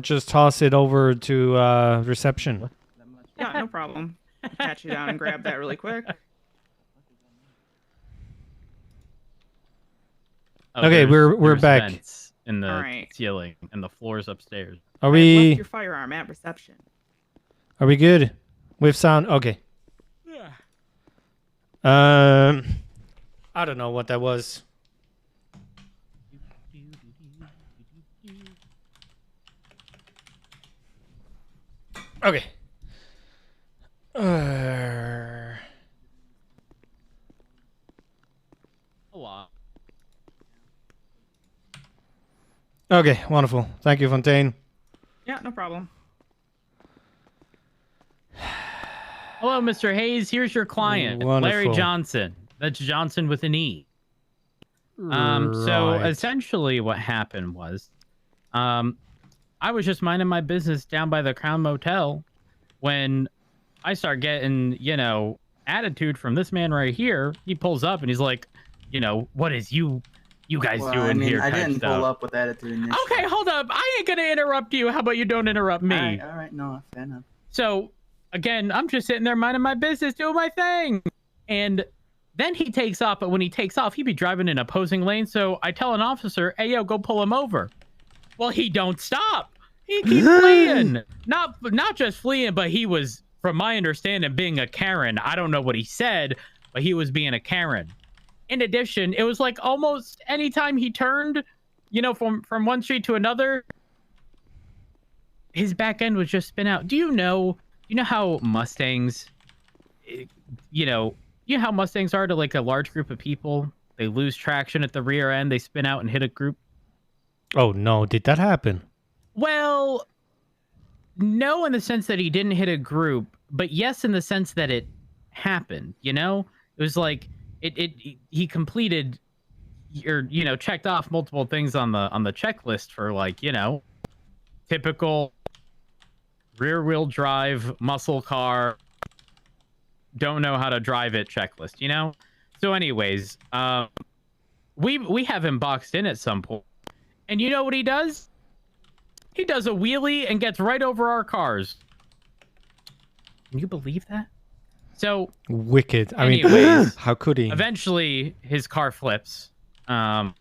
Just toss it over to reception. Yeah, no problem. Pat you down and grab that really quick. Oh, Okay, we're there's back. Vents in the Alright. ceiling and the floors upstairs. Are I've we left your firearm at reception. are we good with sound? Okay. Yeah. I don't know what that was. Okay. A lot. Okay, wonderful. Thank you, Fontaine. Yeah, no problem. Hello, Mr. Hayes. Here's your client, Larry Wonderful. Johnson. That's Johnson with an E. So Right. essentially what happened was, I was just minding my business down by the Crown Motel when I start getting, attitude from this man right here. He pulls up and he's like, what is you guys doing here? I didn't stuff. pull up with attitude initially. Okay, hold up. I ain't gonna interrupt you. How about you don't interrupt me? All right, no, fair enough. So again, I'm just sitting there minding my business, doing my thing. And then he takes off, but when he takes off, he be driving in opposing lanes. So I tell an officer, hey, yo, go pull him over. Well, he don't stop. He keeps fleeing. Not just fleeing, but he was, from my understanding, being a Karen. I don't know what he said, but he was being a Karen. In addition, it was like almost any time he turned, from one street to another, his back end was just spin out. Do you know how Mustangs, how Mustangs are to like a large group of people? They lose traction at the rear end. They spin out and hit a group. Oh no, did that happen? Well, no, in the sense that he didn't hit a group, but yes, in the sense that it happened. It was like he completed or checked off multiple things on the checklist for like typical rear wheel drive muscle car, don't know how to drive it checklist. So anyways, we have him boxed in at some point, and you know what he does? He does a wheelie and gets right over our cars. Can you believe that? So Wicked. I anyways, mean, how could he? Eventually, his car flips. I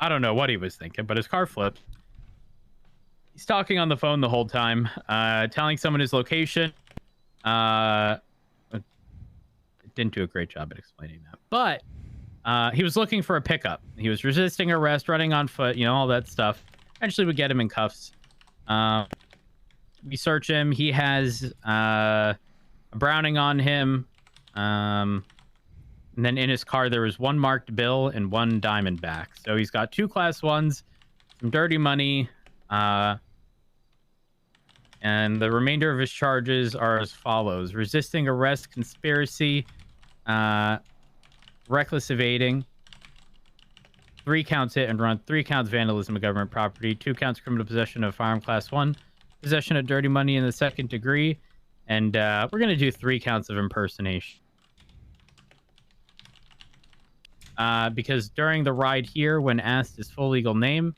don't know what he was thinking, but his car flipped. He's talking on the phone the whole time, telling someone his location. Didn't do a great job at explaining that, but he was looking for a pickup. He was resisting arrest, running on foot, all that stuff. Eventually, we get him in cuffs. We search him. He has a Browning on him. And then in his car, there was one marked bill and one Diamondback. So he's got 2 class 1s, some dirty money. And the remainder of his charges are as follows: resisting arrest, conspiracy, reckless evading, 3 counts hit and run, 3 counts vandalism of government property, 2 counts criminal possession of firearm class 1, possession of dirty money in the 2nd degree, and we're going to do 3 counts of impersonation. Because during the ride here, when asked his full legal name,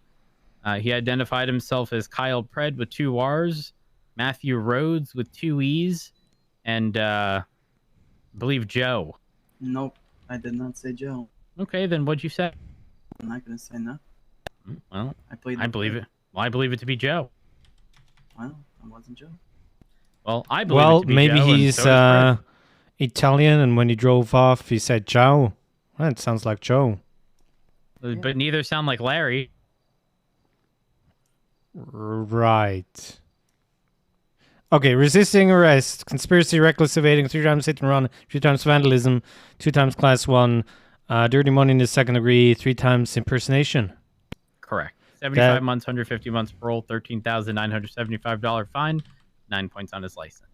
he identified himself as Kyle Pred with 2 R's, Matthew Rhodes with 2 E's, and I believe Joe. Nope, I did not say Joe. Okay, then what'd you say? I'm not gonna say no. Well, I believe it. Well, I believe it to be Joe. Well, it wasn't Joe. Well, I believe it to be maybe Joe, he's and so does Fred. Italian, and when he drove off, he said Joe. Well, it sounds like Joe. But neither sound like Larry. Right. Okay, resisting arrest, conspiracy, reckless evading, 3 times hit and run, 3 times vandalism, 2 times class 1, dirty money in the 2nd degree, 3 times impersonation. Correct. 75 months, 150 months parole, $13,975 fine, 9 points on his license.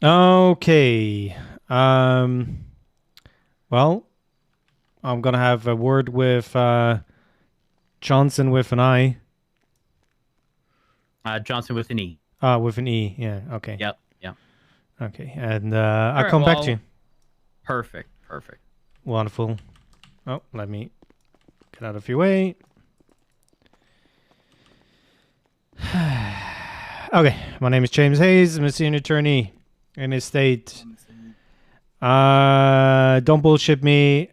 Okay. Well, I'm gonna have a word with Johnson with an I. Johnson with an E. With an E. Yeah. Okay. Yep. Okay, and I'll right, come back to you. Perfect. Wonderful. Oh, let me get out of your way. Okay, my name is James Haze. I'm a senior attorney in this state. Don't bullshit me,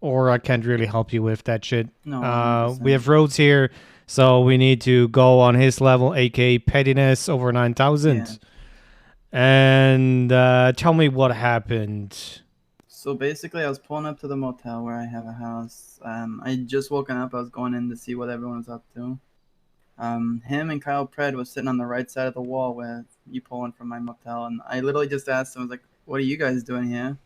or I can't really help you with that shit. No, We 100%. have Rhodes here, so we need to go on his level, aka pettiness over 9,000. Yeah. And tell me what happened. So basically, I was pulling up to the motel where I have a house. I just woken up. I was going in to see what everyone was up to. Him and Kyle Pred was sitting on the right side of the wall with you pulling from my motel, and I literally just asked them, I was like, "What are you guys doing here?"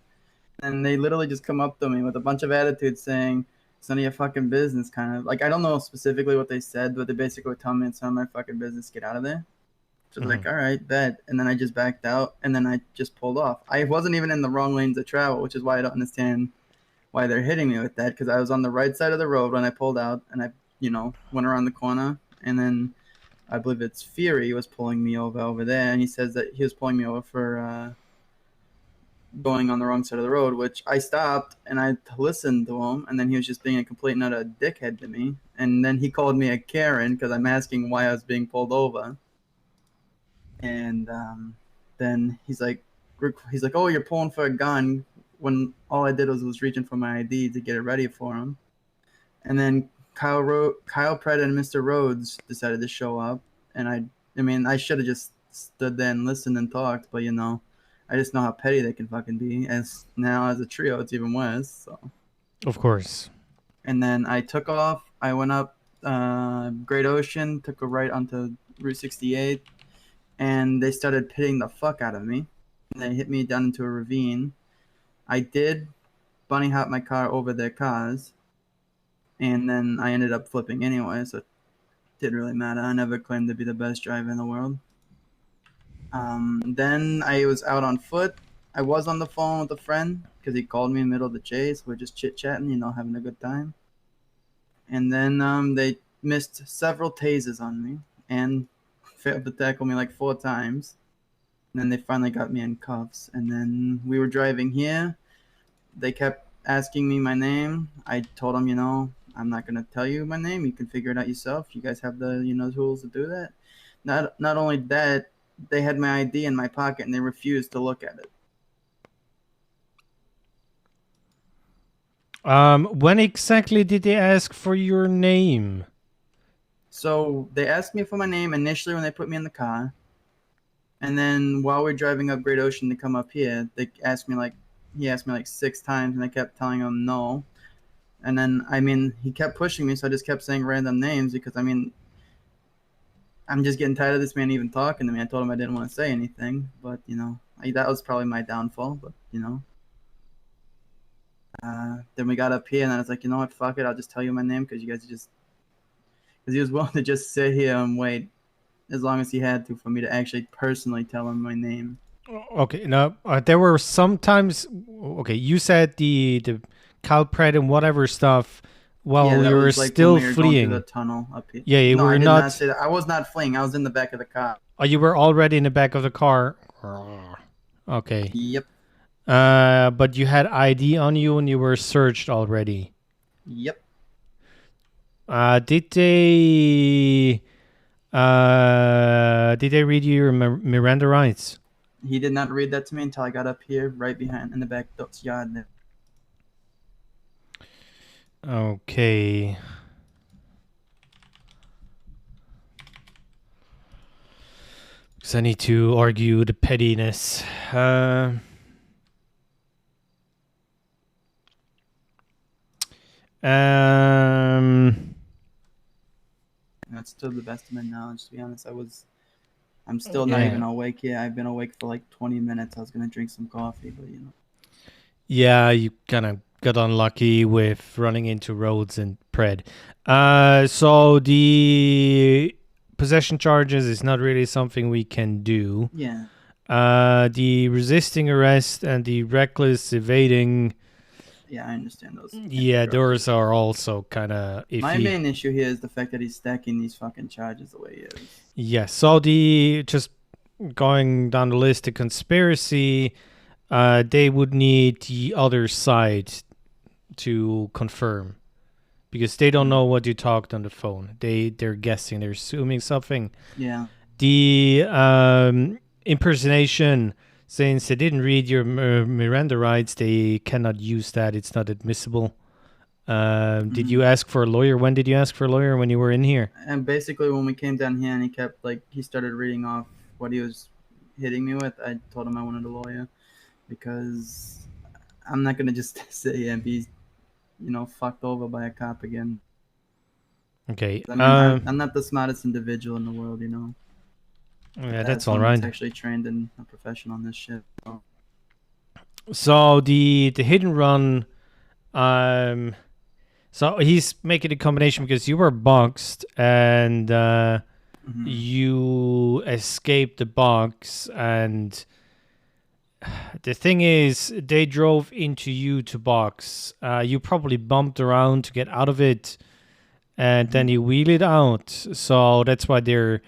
And they literally just come up to me with a bunch of attitude, saying, "It's none of your fucking business," kind of like I don't know specifically what they said, but they basically were telling me it's none of my fucking business. Get out of there. So I was like, all right, bet. And then I just backed out, and then I just pulled off. I wasn't even in the wrong lanes of travel, which is why I don't understand why they're hitting me with that, because I was on the right side of the road when I pulled out, and I, went around the corner, and then I believe it's Fury was pulling me over there, and he says that he was pulling me over for going on the wrong side of the road, which I stopped, and I listened to him, and then he was just being a complete and utter dickhead to me, and then he called me a Karen because I'm asking why I was being pulled over. And then he's like, "Oh, you're pulling for a gun," when all I did was reaching for my ID to get it ready for him. And then Kyle Pred and Mr. Rhodes decided to show up, and I should have just stood there and listened and talked, but I just know how petty they can fucking be. As now as a trio, it's even worse. So. Of course. And then I took off. I went up Great Ocean, took a right onto Route 68. And they started pitting the fuck out of me. And they hit me down into a ravine. I did bunny hop my car over their cars. And then I ended up flipping anyway, so it didn't really matter. I never claimed to be the best driver in the world. Then I was out on foot. I was on the phone with a friend because he called me in the middle of the chase. We're just chit-chatting, having a good time. And then they missed several tases on me. And failed to tackle me like 4 times. And then they finally got me in cuffs. And then we were driving here. They kept asking me my name. I told them, I'm not going to tell you my name. You can figure it out yourself. You guys have the, tools to do that. Not only that, they had my ID in my pocket and they refused to look at it. When exactly did they ask for your name? So they asked me for my name initially when they put me in the car. And then while we're driving up Great Ocean to come up here, he asked me like 6 times, and I kept telling him no. And then, he kept pushing me, so I just kept saying random names because, I'm just getting tired of this man even talking to me. I told him I didn't want to say anything, but, that was probably my downfall, but, Then we got up here, and I was like, you know what, fuck it, I'll just tell you my name because you guys because he was willing to just sit here and wait as long as he had to for me to actually personally tell him my name. Okay, now there were sometimes. Okay, you said the Cal Pred and whatever stuff. Well, Yeah, you were was like still when we were going fleeing. through the tunnel up here. Yeah, you no, were I did not. not say that. I was not fleeing. I was in the back of the car. Oh, you were already in the back of the car. Okay. Yep. But you had ID on you and you were searched already. Yep. Did they read you your Miranda rights? He did not read that to me until I got up here, right behind in the back yard there. Okay. Because I need to argue the pettiness. That's to the best of my knowledge, to be honest. I'm still not even awake yet. I've been awake for like 20 minutes. I was going to drink some coffee, but Yeah, you kind of got unlucky with running into Rhodes and Pred. So the possession charges is not really something we can do. Yeah. The resisting arrest and the reckless evading. Yeah, I understand those. Yeah, those are also kind of iffy. My main issue here is the fact that he's stacking these fucking charges the way he is. Yeah, so just going down the list, the conspiracy, they would need the other side to confirm. because they don't know what you talked on the phone. They're guessing. They're assuming something. Yeah. The impersonation, since they didn't read your Miranda rights, they cannot use that. It's not admissible. Did you ask for a lawyer? When did you ask for a lawyer? When you were in here? And basically, when we came down here and he started reading off what he was hitting me with, I told him I wanted a lawyer because I'm not going to just sit here and be, fucked over by a cop again. Okay. I mean, I'm not the smartest individual in the world, Yeah, that's all someone right. that's actually trained in a profession on this shit. So the hit and run, so he's making a combination because you were boxed and you escaped the box, and the thing is they drove into you to box. You probably bumped around to get out of it, and then you wheeled out. So that's why they're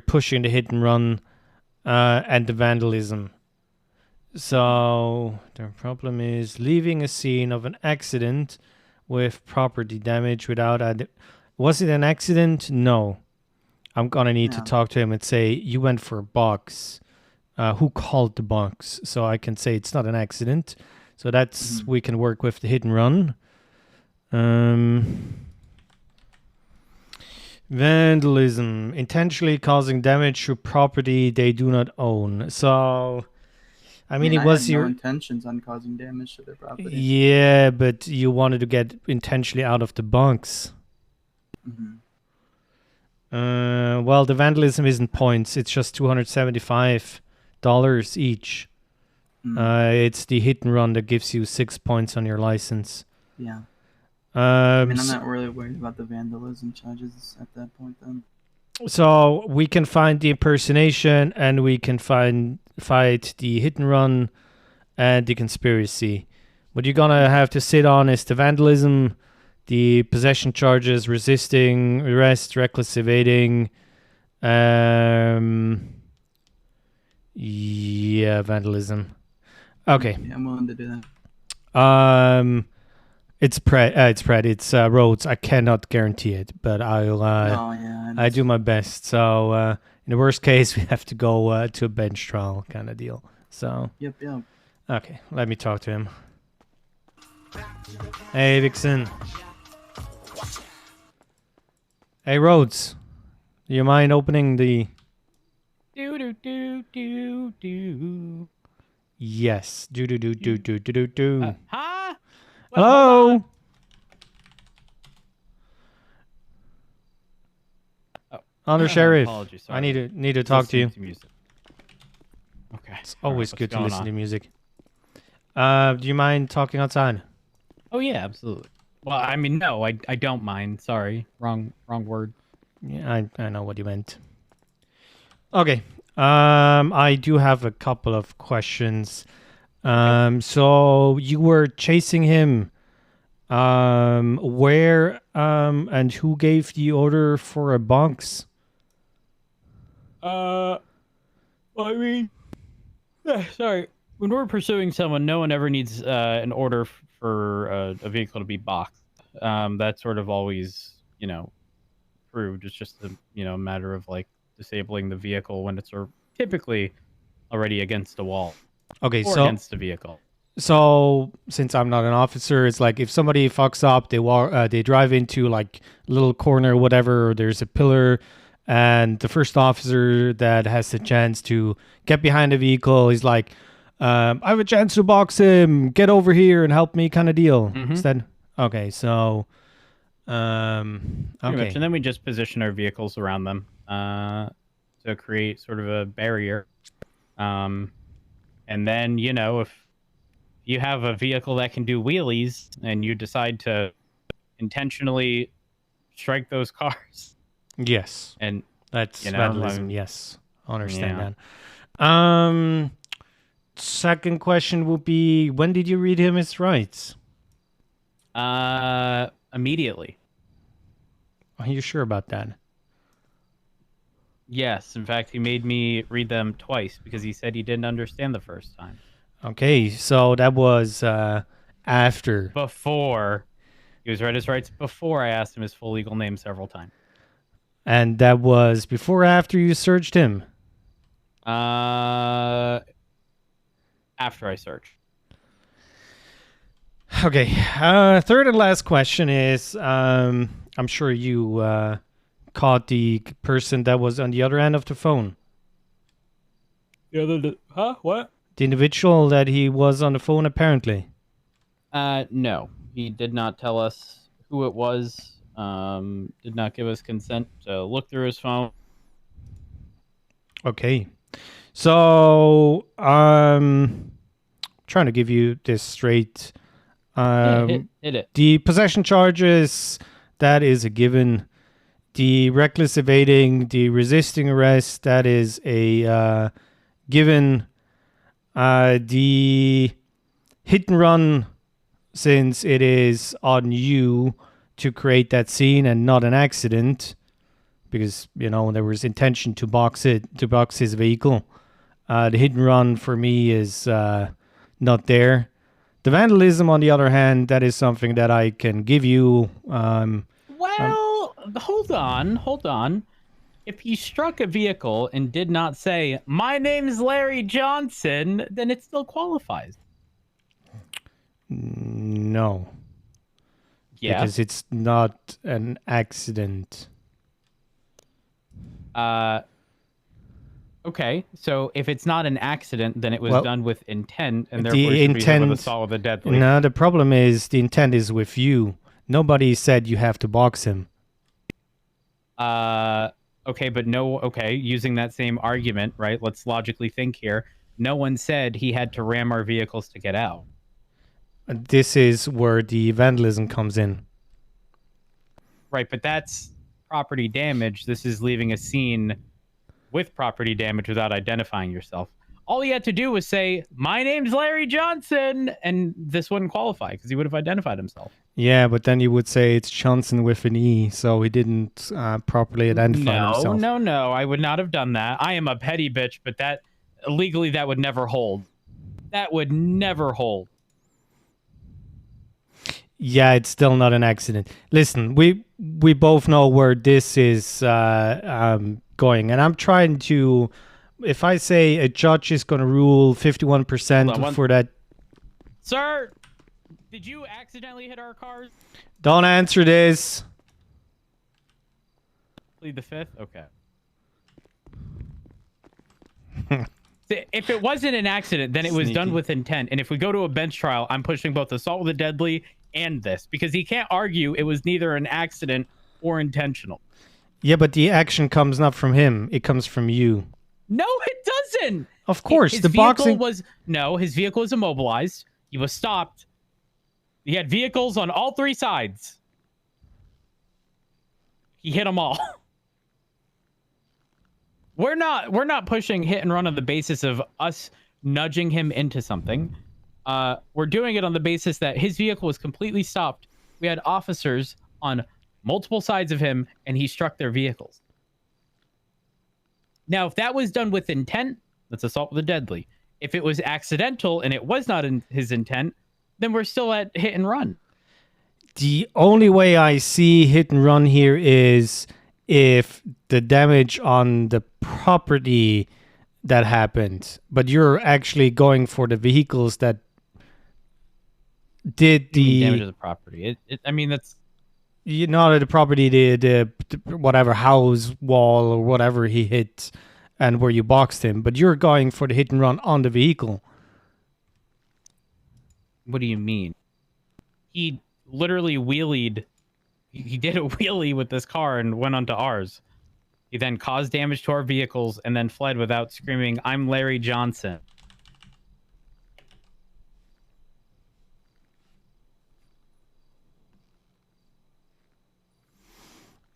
pushing the hit and run and the vandalism. So the problem is leaving a scene of an accident with property damage without was it an accident? No. I'm gonna need to talk to him and say you went for a box. Who called the box? So I can say it's not an accident. So that's we can work with the hit and run. Vandalism, intentionally causing damage to property they do not own. So I mean, it was had your no intentions on causing damage to their property. Yeah, but you wanted to get intentionally out of the box. Well, the vandalism isn't points. It's just $275 each. It's the hit and run that gives you 6 points on your license. Yeah. I mean, I'm not really worried about the vandalism charges at that point then. So we can find the impersonation and we can fight the hit and run and the conspiracy. What you're gonna have to sit on is the vandalism, the possession charges, resisting arrest, reckless evading. Yeah, vandalism. Okay. Yeah, I'm willing to do that. It's Rhodes. I cannot guarantee it, but I'll I do my best. So in the worst case, we have to go to a bench trial kind of deal. So Yep. okay, let me talk to him. Hey, Vixen. Hey, Rhodes. Do you mind opening the? Do. Yes. Do. Huh? Hello. Under Sheriff. Apologies, I sorry. need to talk to you. Music. Okay. It's always good to going listen on? to music. Do you mind talking outside? Oh yeah, absolutely. Well, I mean, no, I don't mind. Sorry, wrong word. Yeah, I know what you meant. Okay. I do have a couple of questions. So you were chasing him. Where and who gave the order for a box? I mean, sorry. When we're pursuing someone, no one ever needs an order for a vehicle to be boxed. That's sort of always, proved. It's just a matter of like disabling the vehicle when it's typically already against a wall. Okay, or so against a vehicle. So since I'm not an officer, it's like if somebody fucks up, they drive into like a little corner, or whatever. Or there's a pillar, and the first officer that has the chance to get behind the vehicle, he's like, "I have a chance to box him. Get over here and help me," kind of deal. Is that okay? So, Pretty much. And then we just position our vehicles around them to create sort of a barrier. And then, if you have a vehicle that can do wheelies and you decide to intentionally strike those cars. Yes. And that's vandalism. Yes. I understand Yeah. that. Second question would be, when did you read him his rights? Immediately. Are you sure about that? Yes. In fact, he made me read them twice because he said he didn't understand the first time. Okay, so that was after. Before He was read his rights before I asked him his full legal name several times. And that was before or after you searched him? After I searched. Okay. Third and last question is, I'm sure you caught the person that was on the other end of the phone. Huh? What? The individual that he was on the phone, apparently. No. He did not tell us who it was. Did not give us consent to look through his phone. Okay. So, trying to give you this straight. Hit it. The possession charges, that is a given. The reckless evading, the resisting arrest, that is a given. The hit and run, since it is on you to create that scene and not an accident, because, you know, there was intention to box his vehicle. The hit and run for me is not there. The vandalism, on the other hand, that is something that I can give you. Well, hold on. If he struck a vehicle and did not say, "My name's Larry Johnson," then it still qualifies. No. Yeah. Because it's not an accident. Okay, so if it's not an accident, then it was Well, done with intent, and the therefore should be hit with intent- assault with a deadly. No, the problem is the intent is with you. Nobody said you have to box him. Okay, but no. Okay, using that same argument, right? Let's logically think here. No one said he had to ram our vehicles to get out. This is where the vandalism comes in. Right, but that's property damage. This is leaving a scene with property damage without identifying yourself. All he had to do was say, "My name's Larry Johnson," and this wouldn't qualify because he would have identified himself. Yeah, but then you would say it's Johnson with an E, so he didn't properly identify himself. No, I would not have done that. I am a petty bitch, but that legally that would never hold. That would never hold. Yeah, it's still not an accident. Listen, we both know where this is going, and I'm trying to. If I say a judge is going to rule 51% for that, Sir, did you accidentally hit our cars? don't answer this. Plead the fifth? Okay. If it wasn't an accident, then it was done with intent. And if we go to a bench trial, I'm pushing both assault with a deadly and this, because he can't argue it was neither an accident or intentional. Yeah, but the action comes not from him; it comes from you. No, it doesn't. Of course, his the vehicle boxing was his vehicle was immobilized. He was stopped. He had vehicles on all three sides. He hit them all. We're not pushing hit and run on the basis of us nudging him into something. We're doing it on the basis that his vehicle was completely stopped. We had officers on multiple sides of him, and he struck their vehicles. Now, if that was done with intent, that's assault with a deadly. If it was accidental and it was not in his intent, then we're still at hit and run. The only way I see hit and run here is if the damage on the property that happened, but you're actually going for the vehicles that did the damage of the property. I mean, that's not the property, the whatever house wall or whatever he hit, and where you boxed him. But you're going for the hit and run on the vehicle. What do you mean? He literally wheelied. He did a wheelie with this car and went onto ours. He then caused damage to our vehicles and then fled without screaming, "I'm Larry Johnson."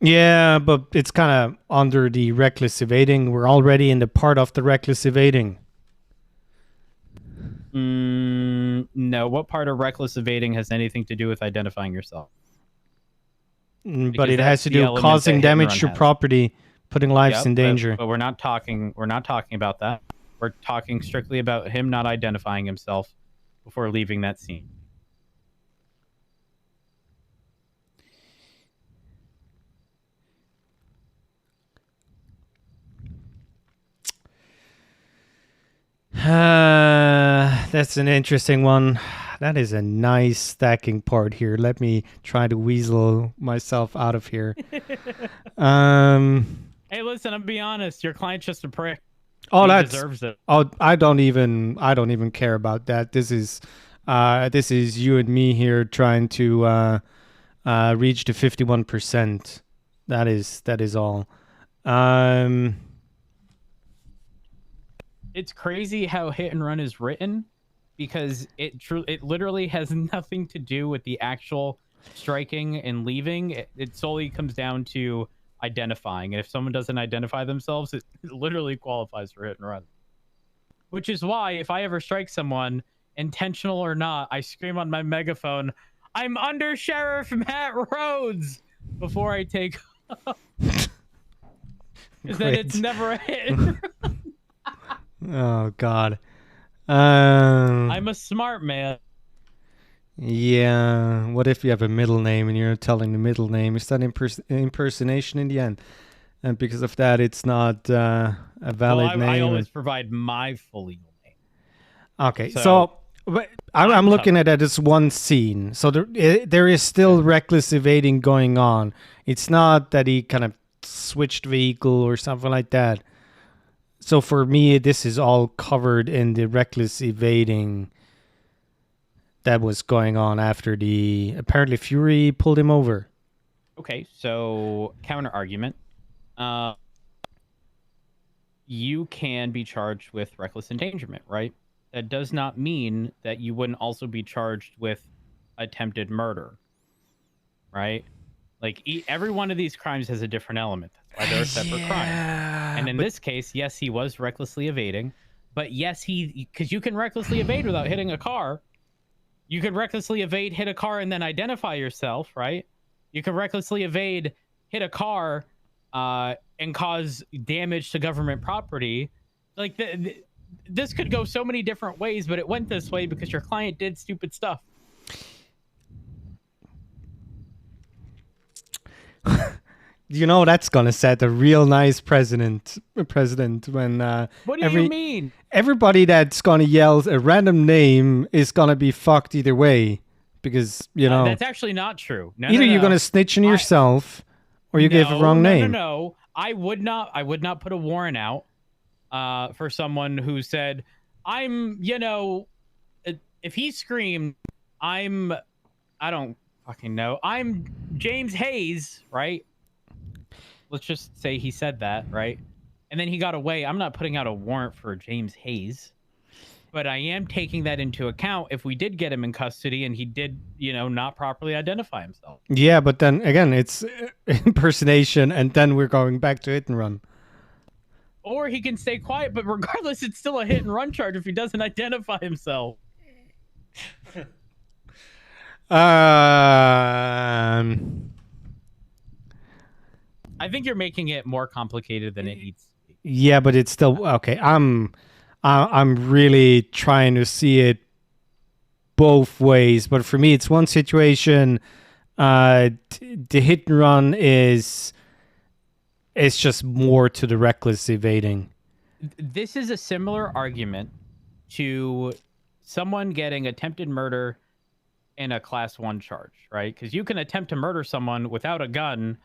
Yeah, but it's kind of under the reckless evading. We're already in the part of the reckless evading. No. What part of reckless evading has anything to do with identifying yourself? But it has to do with causing damage to property, putting lives in danger. But we're not talking about that. We're talking strictly about him not identifying himself before leaving that scene. That's an interesting one. That is a nice stacking part here. Let me try to weasel myself out of here. Hey, listen, I'm be honest. Your client's just a prick. Oh, He that's. deserves it. Oh, I don't even care about that. This is you and me here trying to reach the 51%. That is all. It's crazy how hit and run is written, because it literally has nothing to do with the actual striking and leaving. It solely comes down to identifying, and if someone doesn't identify themselves, it literally qualifies for hit and run. Which is why if I ever strike someone, intentional or not, I scream on my megaphone, "I'm under Sheriff Matt Rhodes," before I take off. Because then it's never a hit and run. Oh God. I'm a smart man. Yeah. What if you have a middle name and you're telling the middle name? Is that impersonation in the end? And because of that, it's not a valid name. I always provide my full legal name. Okay, so I'm looking at it as one scene. So there is still reckless evading going on. It's not that he kind of switched vehicle or something like that. So for me, this is all covered in the reckless evading that was going on after apparently Fury pulled him over. Okay, so counter argument. You can be charged with reckless endangerment, right? That does not mean that you wouldn't also be charged with attempted murder, right? Like every one of these crimes has a different element. That's why they're a separate crime. And in this case, yes, he was recklessly evading, but yes, because you can recklessly evade without hitting a car. You could recklessly evade, hit a car, and then identify yourself, right? You can recklessly evade, hit a car, and cause damage to government property. Like this could go so many different ways, but it went this way because your client did stupid stuff. You know, that's gonna set a real nice precedent when What do you mean? Everybody that's gonna yell a random name is gonna be fucked either way, because you know that's actually not true. Either you're gonna snitch on yourself or you give a wrong name. No. I would not put a warrant out for someone who said, I'm, if he screamed, I don't fucking know, I'm James Haze, right? Let's just say he said that, right? And then he got away. I'm not putting out a warrant for James Haze, but I am taking that into account if we did get him in custody and he did, not properly identify himself. Yeah, but then again, it's impersonation, and then we're going back to hit and run. Or he can stay quiet, but regardless, it's still a hit and run charge if he doesn't identify himself. I think you're making it more complicated than it needs to be. Yeah, but it's still okay. I'm really trying to see it both ways, but for me, it's one situation. The hit and run is just more to the reckless evading. This is a similar argument to someone getting attempted murder in a class 1 charge, right? Because you can attempt to murder someone without a gun,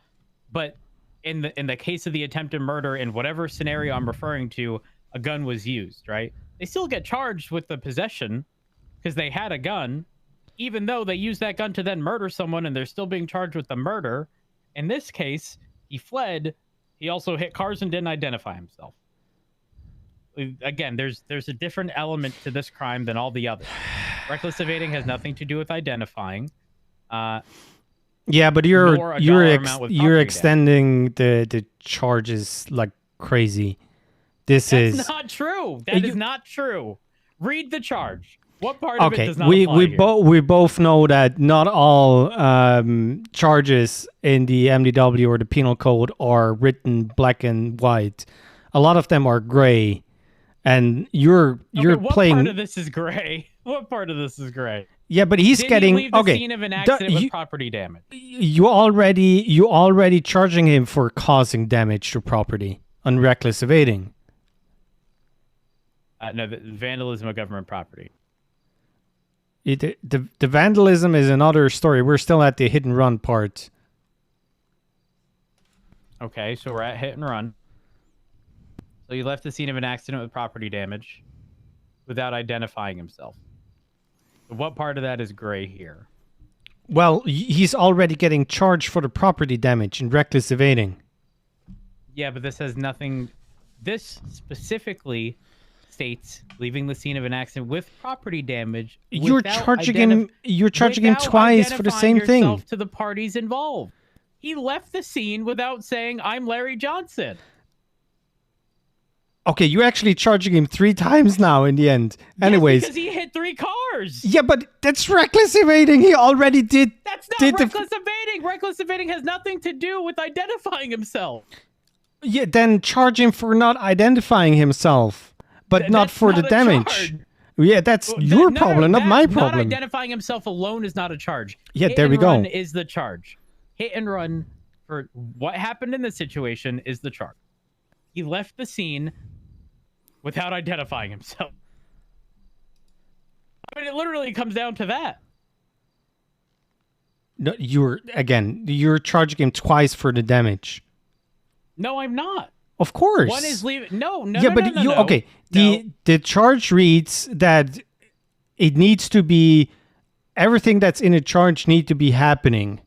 but in the case of the attempted murder, in whatever scenario I'm referring to, a gun was used, right? They still get charged with the possession because they had a gun, even though they used that gun to then murder someone, and they're still being charged with the murder. In this case, he fled. He also hit cars and didn't identify himself. Again, there's a different element to this crime than all the others. Reckless evading has nothing to do with identifying. Yeah, but you're extending the charges like crazy. That's not true. That is not true. Read the charge. What part of it does not apply here? We both know that not all charges in the MDW or the penal code are written black and white. A lot of them are gray, and you're playing. What part of this is gray? What part of this is gray? Yeah, but he's getting leave the scene of an accident with property damage. You already charging him for causing damage to property on reckless evading. No, the vandalism of government property. The vandalism is another story. We're still at the hit and run part. Okay, so we're at hit and run. So he left the scene of an accident with property damage without identifying himself. So what part of that is gray here? Well, he's already getting charged for the property damage and reckless evading. Yeah, but this has nothing. This specifically states leaving the scene of an accident with property damage. You're charging him. You're charging him twice for the same thing. To the parties involved. He left the scene without saying, "I'm Larry Johnson." Okay, you're actually charging him 3 times now in the end. Anyways. Yes, because he hit 3 cars. Yeah, but that's reckless evading. He already did. That's not reckless evading. Reckless evading has nothing to do with identifying himself. Yeah, then charge him for not identifying himself, but not for the damage. Charge. Yeah, that's your problem, not my problem. Not identifying himself alone is not a charge. Yeah, there we go. Hit and run is the charge. Hit and run for what happened in this situation is the charge. He left the scene without identifying himself. I mean, it literally comes down to that. No, you're charging him twice for the damage. No, I'm not. Of course. One is leaving. No. Yeah, but you okay? The charge reads that it needs to be everything that's in a charge need to be happening,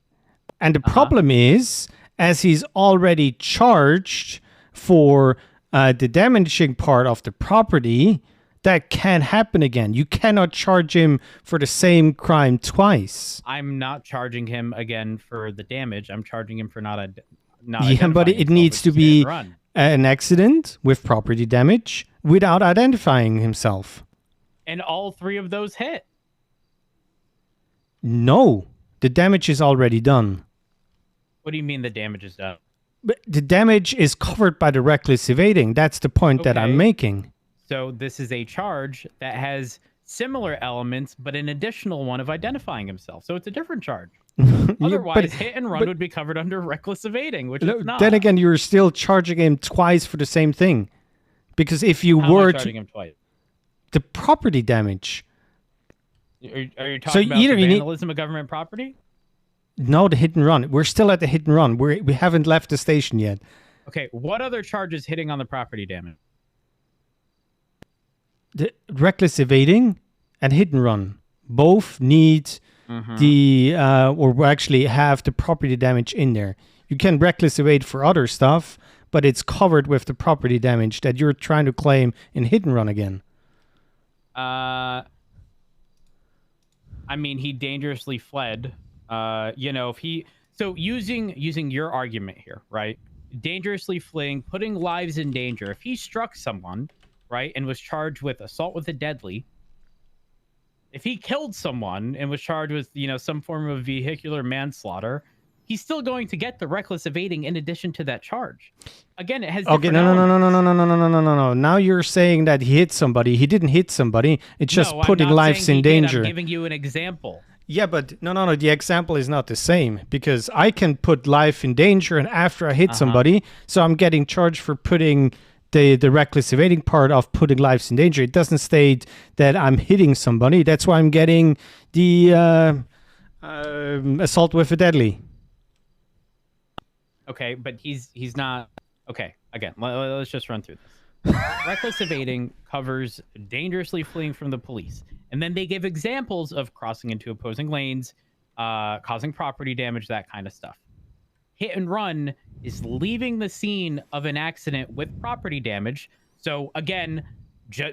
and the problem is, as he's already charged for the damaging part of the property, that can't happen again. You cannot charge him for the same crime twice. I'm not charging him again for the damage. I'm charging him for not. Yeah, but it needs to be an accident with property damage without identifying himself. And all 3 of those hit. No, the damage is already done. What do you mean the damage is done? But the damage is covered by the reckless evading. That's the point that I'm making. So this is a charge that has similar elements, but an additional one of identifying himself. So it's a different charge. Otherwise, hit and run would be covered under reckless evading, which is not. Then again, you're still charging him twice for the same thing. Because if you were charging him twice? The property damage. Are you talking about the vandalism of government property? No, the hit and run. We're still at the hit and run. We haven't left the station yet. Okay, what other charges hitting on the property damage? The reckless evading and hit and run both need or actually have the property damage in there. You can reckless evade for other stuff, but it's covered with the property damage that you're trying to claim in hit and run again. I mean, he dangerously fled. If he using your argument here, right? Dangerously fleeing, putting lives in danger. If he struck someone, right, and was charged with assault with a deadly, if he killed someone and was charged with, some form of vehicular manslaughter, he's still going to get the reckless evading in addition to that charge. Again, it has okay. No. Now you're saying that he hit somebody. He didn't hit somebody. It's just putting lives in danger. I'm giving you an example. Yeah, but no. The example is not the same because I can put life in danger and after I hit somebody, so I'm getting charged for putting the reckless evading part of putting lives in danger. It doesn't state that I'm hitting somebody. That's why I'm getting the assault with a deadly. Okay, but he's not. Okay, again, let's just run through this. Reckless evading covers dangerously fleeing from the police. And then they give examples of crossing into opposing lanes, causing property damage, that kind of stuff. Hit and run is leaving the scene of an accident with property damage. So again,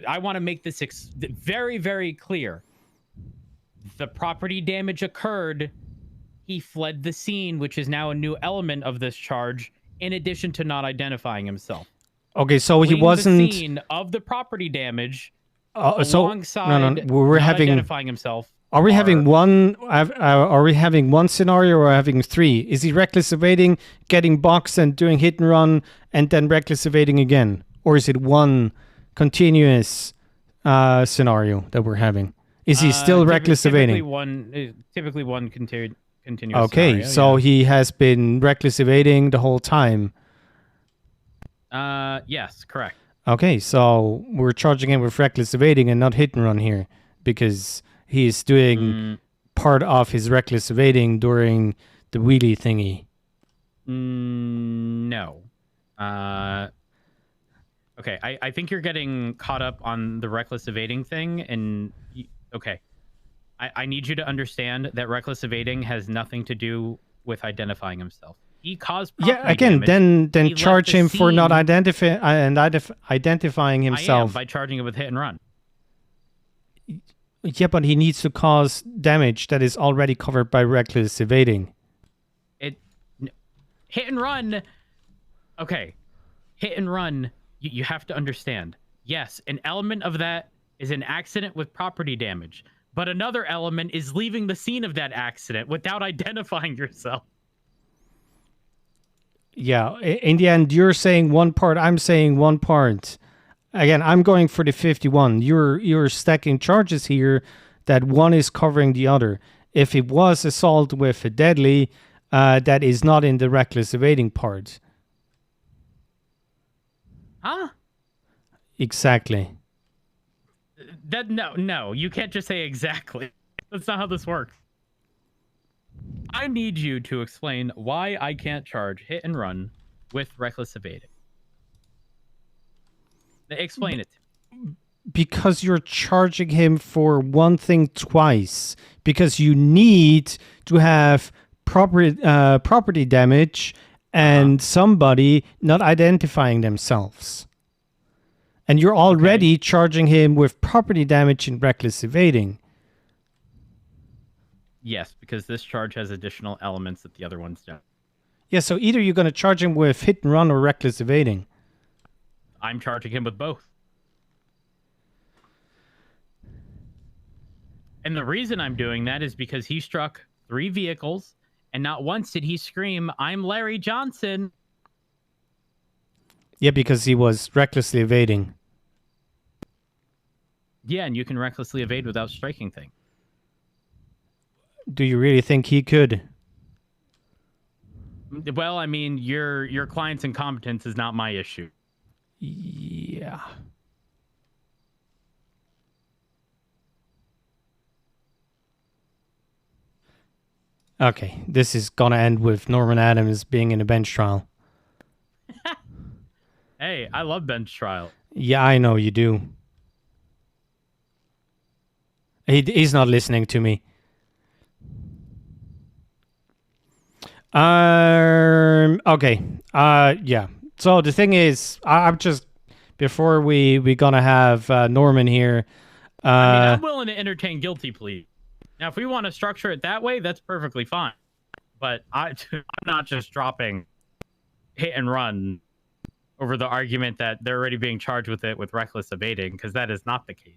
I want to make this very, very clear. The property damage occurred. He fled the scene, which is now a new element of this charge, in addition to not identifying himself. Okay, so he wasn't the scene of the property damage alongside we're having identifying himself. Are we having one? Are we having one scenario or having 3? Is he reckless evading, getting boxed, and doing hit and run, and then reckless evading again, or is it one continuous scenario that we're having? Is he still reckless evading? Typically one continuous. Okay, scenario, so he has been reckless evading the whole time. Yes, correct. Okay, so we're charging him with reckless evading and not hit and run here because he's doing Mm, part of his reckless evading during the wheelie thingy. no. Okay, I think you're getting caught up on the reckless evading thing, and okay. I need you to understand that reckless evading has nothing to do with identifying himself. He caused property Again, damage. then He charge left the him for not scene. identifying I am himself. by charging him with hit and run. Yeah, but he needs to cause damage that is already covered by reckless evading. Hit and run. Okay, hit and run. You have to understand. Yes, an element of that is an accident with property damage, but another element is leaving the scene of that accident without identifying yourself. Yeah, in the end, you're saying one part, I'm saying one part. Again, I'm going for the 51. You're stacking charges here that one is covering the other. If it was assault with a deadly, that is not in the reckless evading part. Huh? Exactly. No, you can't just say exactly. That's not how this works. I need you to explain why I can't charge hit and run with reckless evading. Explain it. Because you're charging him for one thing twice. Because you need to have property damage and somebody not identifying themselves. And you're already charging him with property damage and reckless evading. Yes, because this charge has additional elements that the other ones don't. Yeah, so either you're going to charge him with hit and run or reckless evading. I'm charging him with both. And the reason I'm doing that is because he struck 3 vehicles, and not once did he scream, "I'm Larry Johnson." Yeah, because he was recklessly evading. Yeah, and you can recklessly evade without striking things. Do you really think he could? Well, I mean, your client's incompetence is not my issue. Yeah. Okay, this is gonna end with Norman Adams being in a bench trial. Hey, I love bench trial. Yeah, I know you do. He's not listening to me. Okay. Yeah. So the thing is, I'm just before we gonna have Norman here. I mean, I'm willing to entertain guilty plea. Now, if we want to structure it that way, that's perfectly fine. But I'm not just dropping hit and run over the argument that they're already being charged with it with reckless evading, because that is not the case.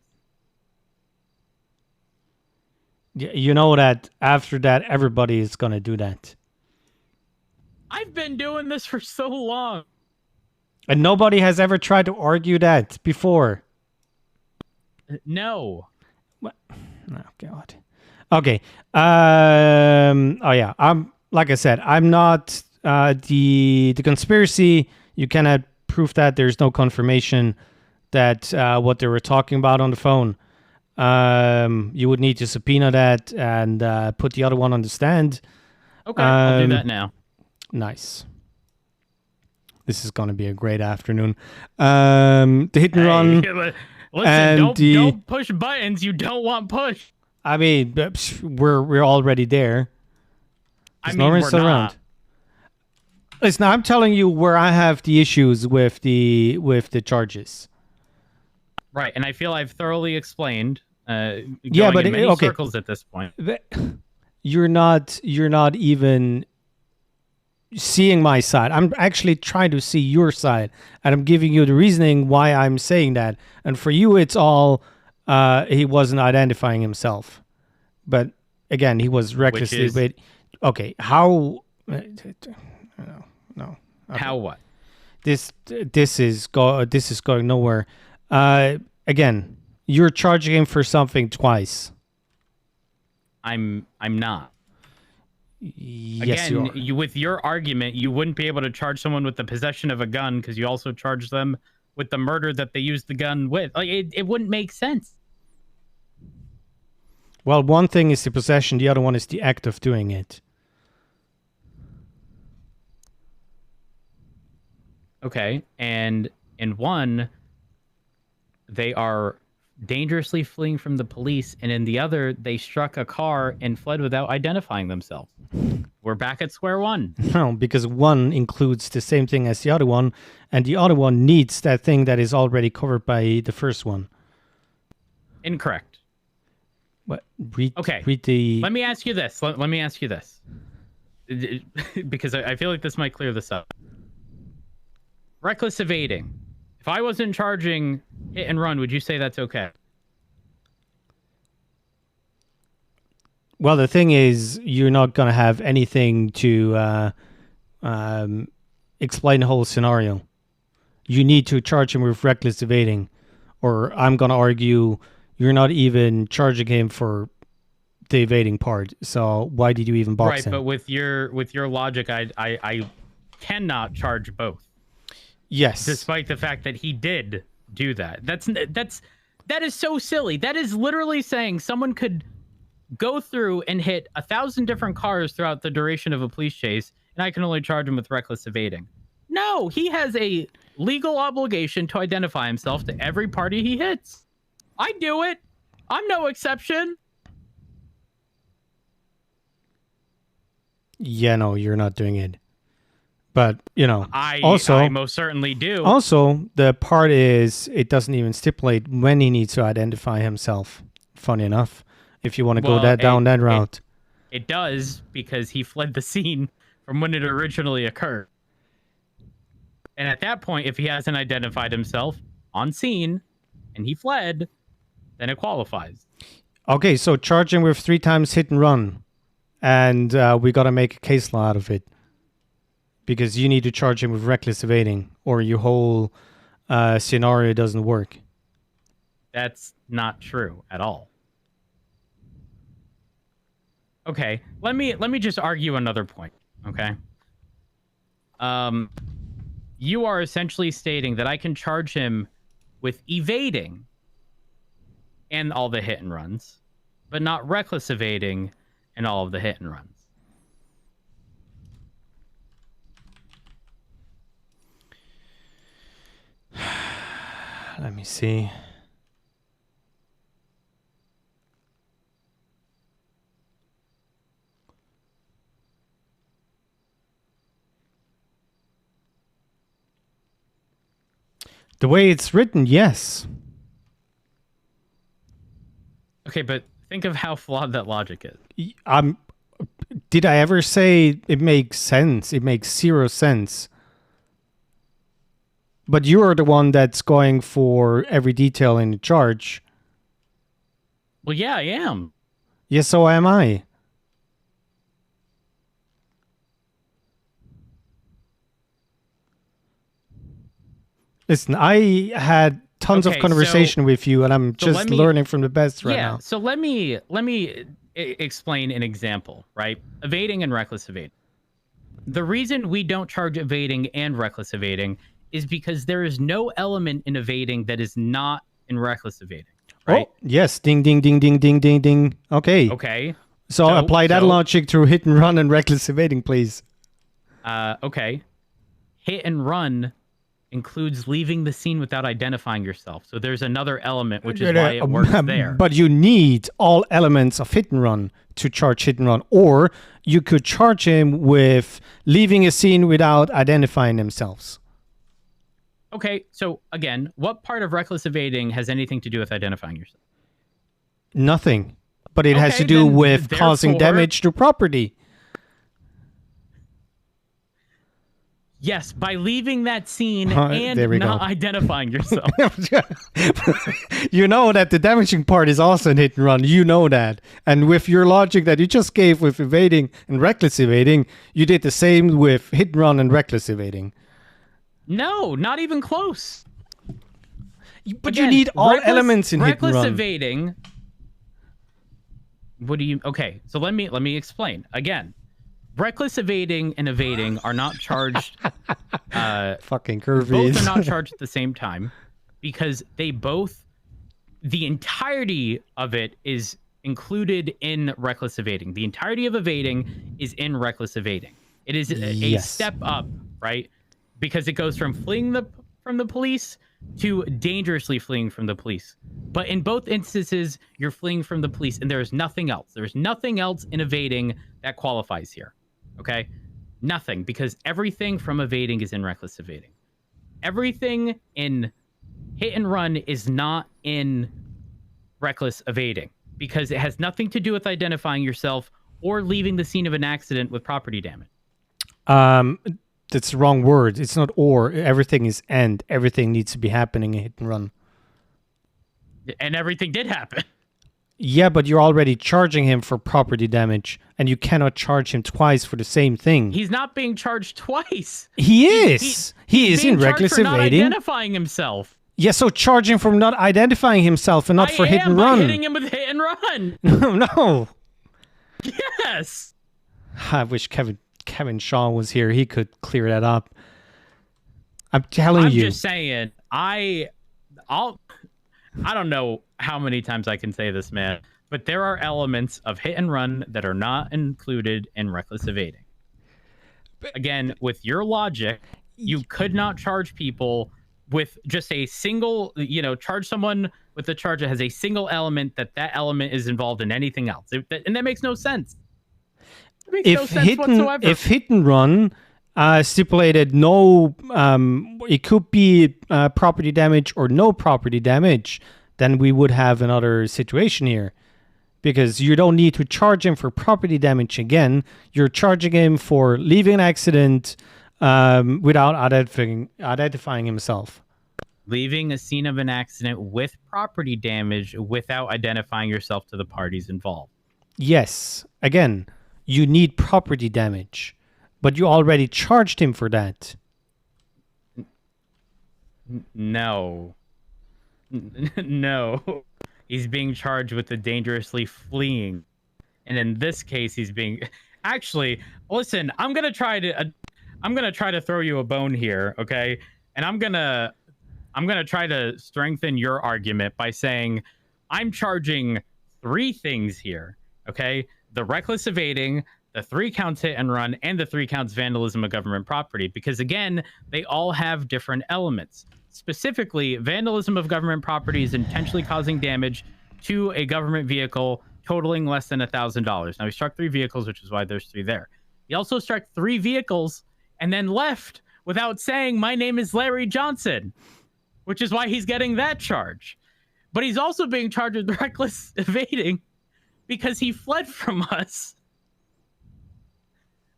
You know that after that, everybody is gonna do that. I've been doing this for so long. And nobody has ever tried to argue that before. No. What? Oh, God. Okay. Oh, yeah. I'm like I said. I'm not the conspiracy. You cannot prove that. There's no confirmation that what they were talking about on the phone. You would need to subpoena that and put the other one on the stand. Okay, I'll do that now. Nice. This is going to be a great afternoon. The hit and run. Listen, and don't push buttons you don't want pushed. I mean, we're already there. I mean, Norman's we're still not. around. Listen, I'm telling you where I have the issues with the charges. Right, and I feel I've thoroughly explained. Yeah, but in many okay. circles at this point. You're not even seeing my side. I'm actually trying to see your side, and I'm giving you the reasoning why I'm saying that. And for you, it's all he wasn't identifying himself. But again, he was recklessly. But okay, how? No. Okay. How what? This is going nowhere. Again, you're charging him for something twice. I'm not. Yes, Again, you are. with your argument, you wouldn't be able to charge someone with the possession of a gun because you also charge them with the murder that they used the gun with. Like it wouldn't make sense. Well, one thing is the possession, the other one is the act of doing it. Okay, and in one, they are dangerously fleeing from the police, and in the other, they struck a car and fled without identifying themselves. We're back at square one. No, because one includes the same thing as the other one, and the other one needs that thing that is already covered by the first one. Incorrect. What? Okay. Read the... Let me ask you this. Let me ask you this. Because I feel like this might clear this up. Reckless evading. If I wasn't charging hit and run, would you say that's okay? Well, the thing is, you're not going to have anything to explain the whole scenario. You need to charge him with reckless evading. Or I'm going to argue you're not even charging him for the evading part. So why did you even box him? Right, but with your logic, I cannot charge both. Yes. Despite the fact that he did do that. That is so silly. That is literally saying someone could go through and hit 1,000 different cars throughout the duration of a police chase, and I can only charge him with reckless evading. No, he has a legal obligation to identify himself to every party he hits. I do it. I'm no exception. Yeah, no, you're not doing it. But, you know, I most certainly do. Also, the part is it doesn't even stipulate when he needs to identify himself. Funny enough, if you want to go down that route. It does, because he fled the scene from when it originally occurred. And at that point, if he hasn't identified himself on scene and he fled, then it qualifies. Okay, so charge him with 3 times hit and run. And we got to make a case law out of it. Because you need to charge him with reckless evading, or your whole scenario doesn't work. That's not true at all. Okay, let me just argue another point. Okay. You are essentially stating that I can charge him with evading and all the hit and runs, but not reckless evading and all of the hit and runs. Let me see. The way it's written, yes. Okay, but think of how flawed that logic is. Did I ever say it makes sense? It makes 0 sense. But you are the one that's going for every detail in the charge. Well, yeah, I am. Yes, so am I. Listen, I had tons of conversation with you, and I'm just learning from the best right now. So let me explain an example, right? Evading and reckless evading. The reason we don't charge evading and reckless evading is because there is no element in evading that is not in reckless evading, right? Oh, yes. Ding, ding, ding, ding, ding, ding, ding. Okay. Okay. So apply that logic through hit and run and reckless evading, please. Okay. Hit and run includes leaving the scene without identifying yourself. So there's another element, which is why it works there. But you need all elements of hit and run to charge hit and run. Or you could charge him with leaving a scene without identifying themselves. Okay, so again, what part of reckless evading has anything to do with identifying yourself? Nothing. But it has to do with causing damage to property. Yes, by leaving that scene and not identifying yourself. You know that the damaging part is also in hit and run. You know that. And with your logic that you just gave with evading and reckless evading, you did the same with hit and run and reckless evading. No, not even close. But again, you need all elements in hit and run. Reckless evading. What do you? Okay, so let me explain again. Reckless evading and evading are not charged. Fucking curvies. Both are not charged at the same time because they both. The entirety of it is included in reckless evading. The entirety of evading is in reckless evading. It is a Yes. step up, right? Because it goes from fleeing from the police to dangerously fleeing from the police. But in both instances, you're fleeing from the police, and there is nothing else. There's nothing else in evading that qualifies here. Okay? Nothing, because everything from evading is in reckless evading. Everything in hit and run is not in reckless evading because it has nothing to do with identifying yourself or leaving the scene of an accident with property damage. That's the wrong word. It's not or. Everything is and. Everything needs to be happening in hit and run. And everything did happen. Yeah, but you're already charging him for property damage, and you cannot charge him twice for the same thing. He's not being charged twice. He is. He is in being charged reckless for not evading. identifying himself. Yeah, so charge him for not identifying himself and not for hit and run. Hitting him with hit and run. No. Yes. I wish Kevin Shaw was here. He could clear that up. I'm telling you. I'm just saying. I don't know how many times I can say this, man, but there are elements of hit and run that are not included in reckless evading. Again, with your logic, you could not charge people with just a single, charge someone with a charge that has a single element that element is involved in anything else. And that makes no sense. It makes no sense whatsoever. If hit and run stipulated no, it could be property damage or no property damage, then we would have another situation here. Because you don't need to charge him for property damage again. You're charging him for leaving an accident without identifying himself. Leaving a scene of an accident with property damage without identifying yourself to the parties involved. Yes. Again, you need property damage. But you already charged him for that. No. No. He's being charged with the dangerously fleeing. And in this case, he's being... Actually, listen, I'm going to try to throw you a bone here, okay? And I'm going to try to strengthen your argument by saying I'm charging 3 things here, okay? The reckless evading, the 3 counts hit and run, and the 3 counts vandalism of government property. Because again, they all have different elements. Specifically, vandalism of government property is intentionally causing damage to a government vehicle totaling less than $1,000. Now, he struck 3 vehicles, which is why there's 3 there. He also struck 3 vehicles and then left without saying, "My name is Larry Johnson," which is why he's getting that charge. But he's also being charged with reckless evading because he fled from us.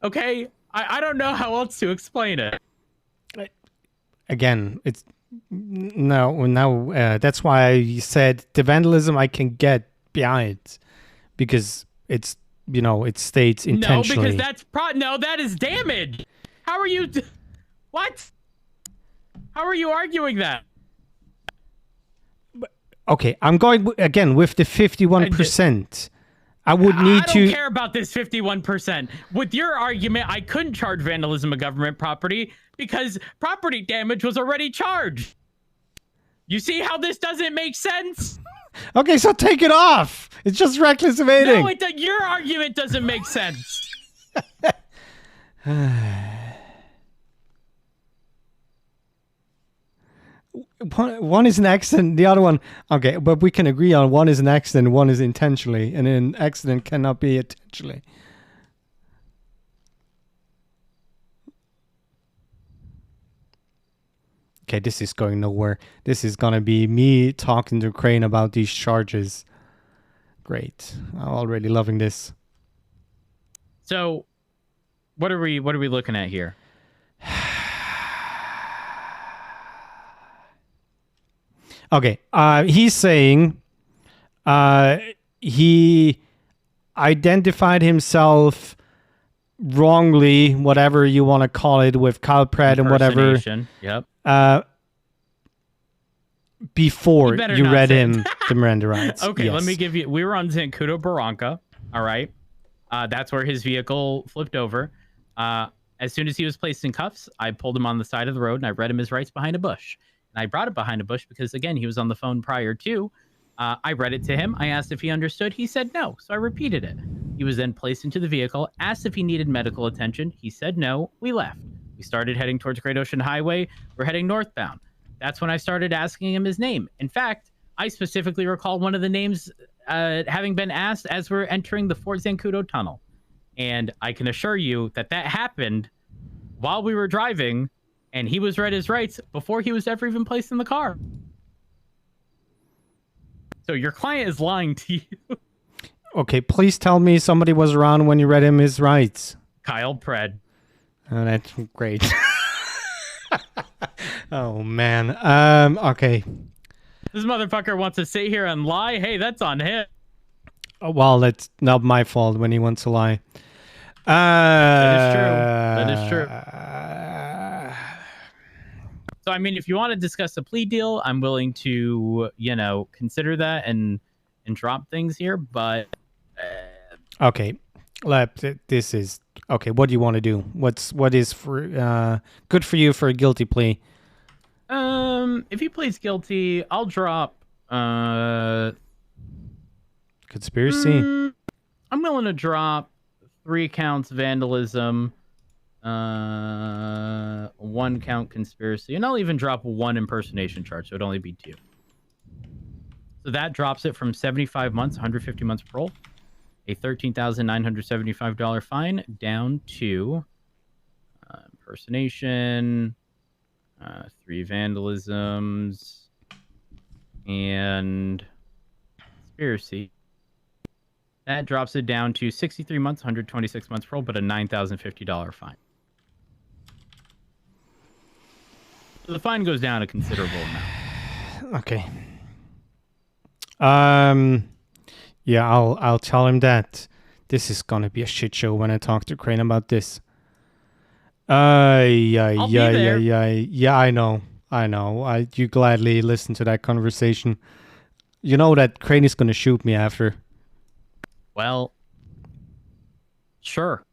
Okay? I don't know how else to explain it. Again, it's... No, that's why I said the vandalism I can get behind. Because it's, it states intentionally. No, because that is damage. How are you... What? How are you arguing that? Okay, I'm going again with the 51%. I would need to... I don't care about this 51%. With your argument, I couldn't charge vandalism of government property because property damage was already charged. You see how this doesn't make sense? Okay, so take it off. It's just reckless evading. No, your argument doesn't make sense. One is an accident, the other one... Okay, but we can agree on one is an accident, one is intentionally, and an accident cannot be intentionally. Okay, this is going nowhere. This is gonna be me talking to Crane about these charges. Great. I'm already loving this. So, what are we looking at here? Okay, he's saying he identified himself wrongly, whatever you want to call it, with Kyle Pratt and whatever. Yep. Before you read him the Miranda rights. Okay, yes. let me give you... We were on Zancudo Barranca, all right? That's where his vehicle flipped over. As soon as he was placed in cuffs, I pulled him on the side of the road and I read him his rights behind a bush. And I brought it behind a bush because, again, he was on the phone prior to. I read it to him. I asked if he understood. He said no, so I repeated it. He was then placed into the vehicle, asked if he needed medical attention. He said no. We left. We started heading towards Great Ocean Highway. We're heading northbound. That's when I started asking him his name. In fact, I specifically recall one of the names having been asked as we're entering the Fort Zancudo tunnel. And I can assure you that that happened while we were driving, and he was read his rights before he was ever even placed in the car. So your client is lying to you. Okay, please tell me somebody was around when you read him his rights. Kyle Pred. Oh, that's great. Oh, man. Okay. This motherfucker wants to sit here and lie. Hey, that's on him. Oh, well, that's not my fault when he wants to lie. That is true. So, I mean, if you want to discuss a plea deal, I'm willing to, consider that and drop things here. But Okay, this is okay. What do you want to do? What is for good for you for a guilty plea? if he pleads guilty, I'll drop Conspiracy. I'm willing to drop 3 counts vandalism, 1 count conspiracy, and I'll even drop 1 impersonation charge, so it'd only be 2. So that drops it from 75 months, 150 months parole, a $13,975 fine, down to impersonation, 3 vandalisms, and conspiracy. That drops it down to 63 months, 126 months parole, but a $9,050 fine. So the fine goes down a considerable amount. Okay. Yeah, I'll tell him that this is gonna be a shit show when I talk to Crane about this. Yeah, I know. You gladly listen to that conversation. You know that Crane is gonna shoot me after. Well, sure.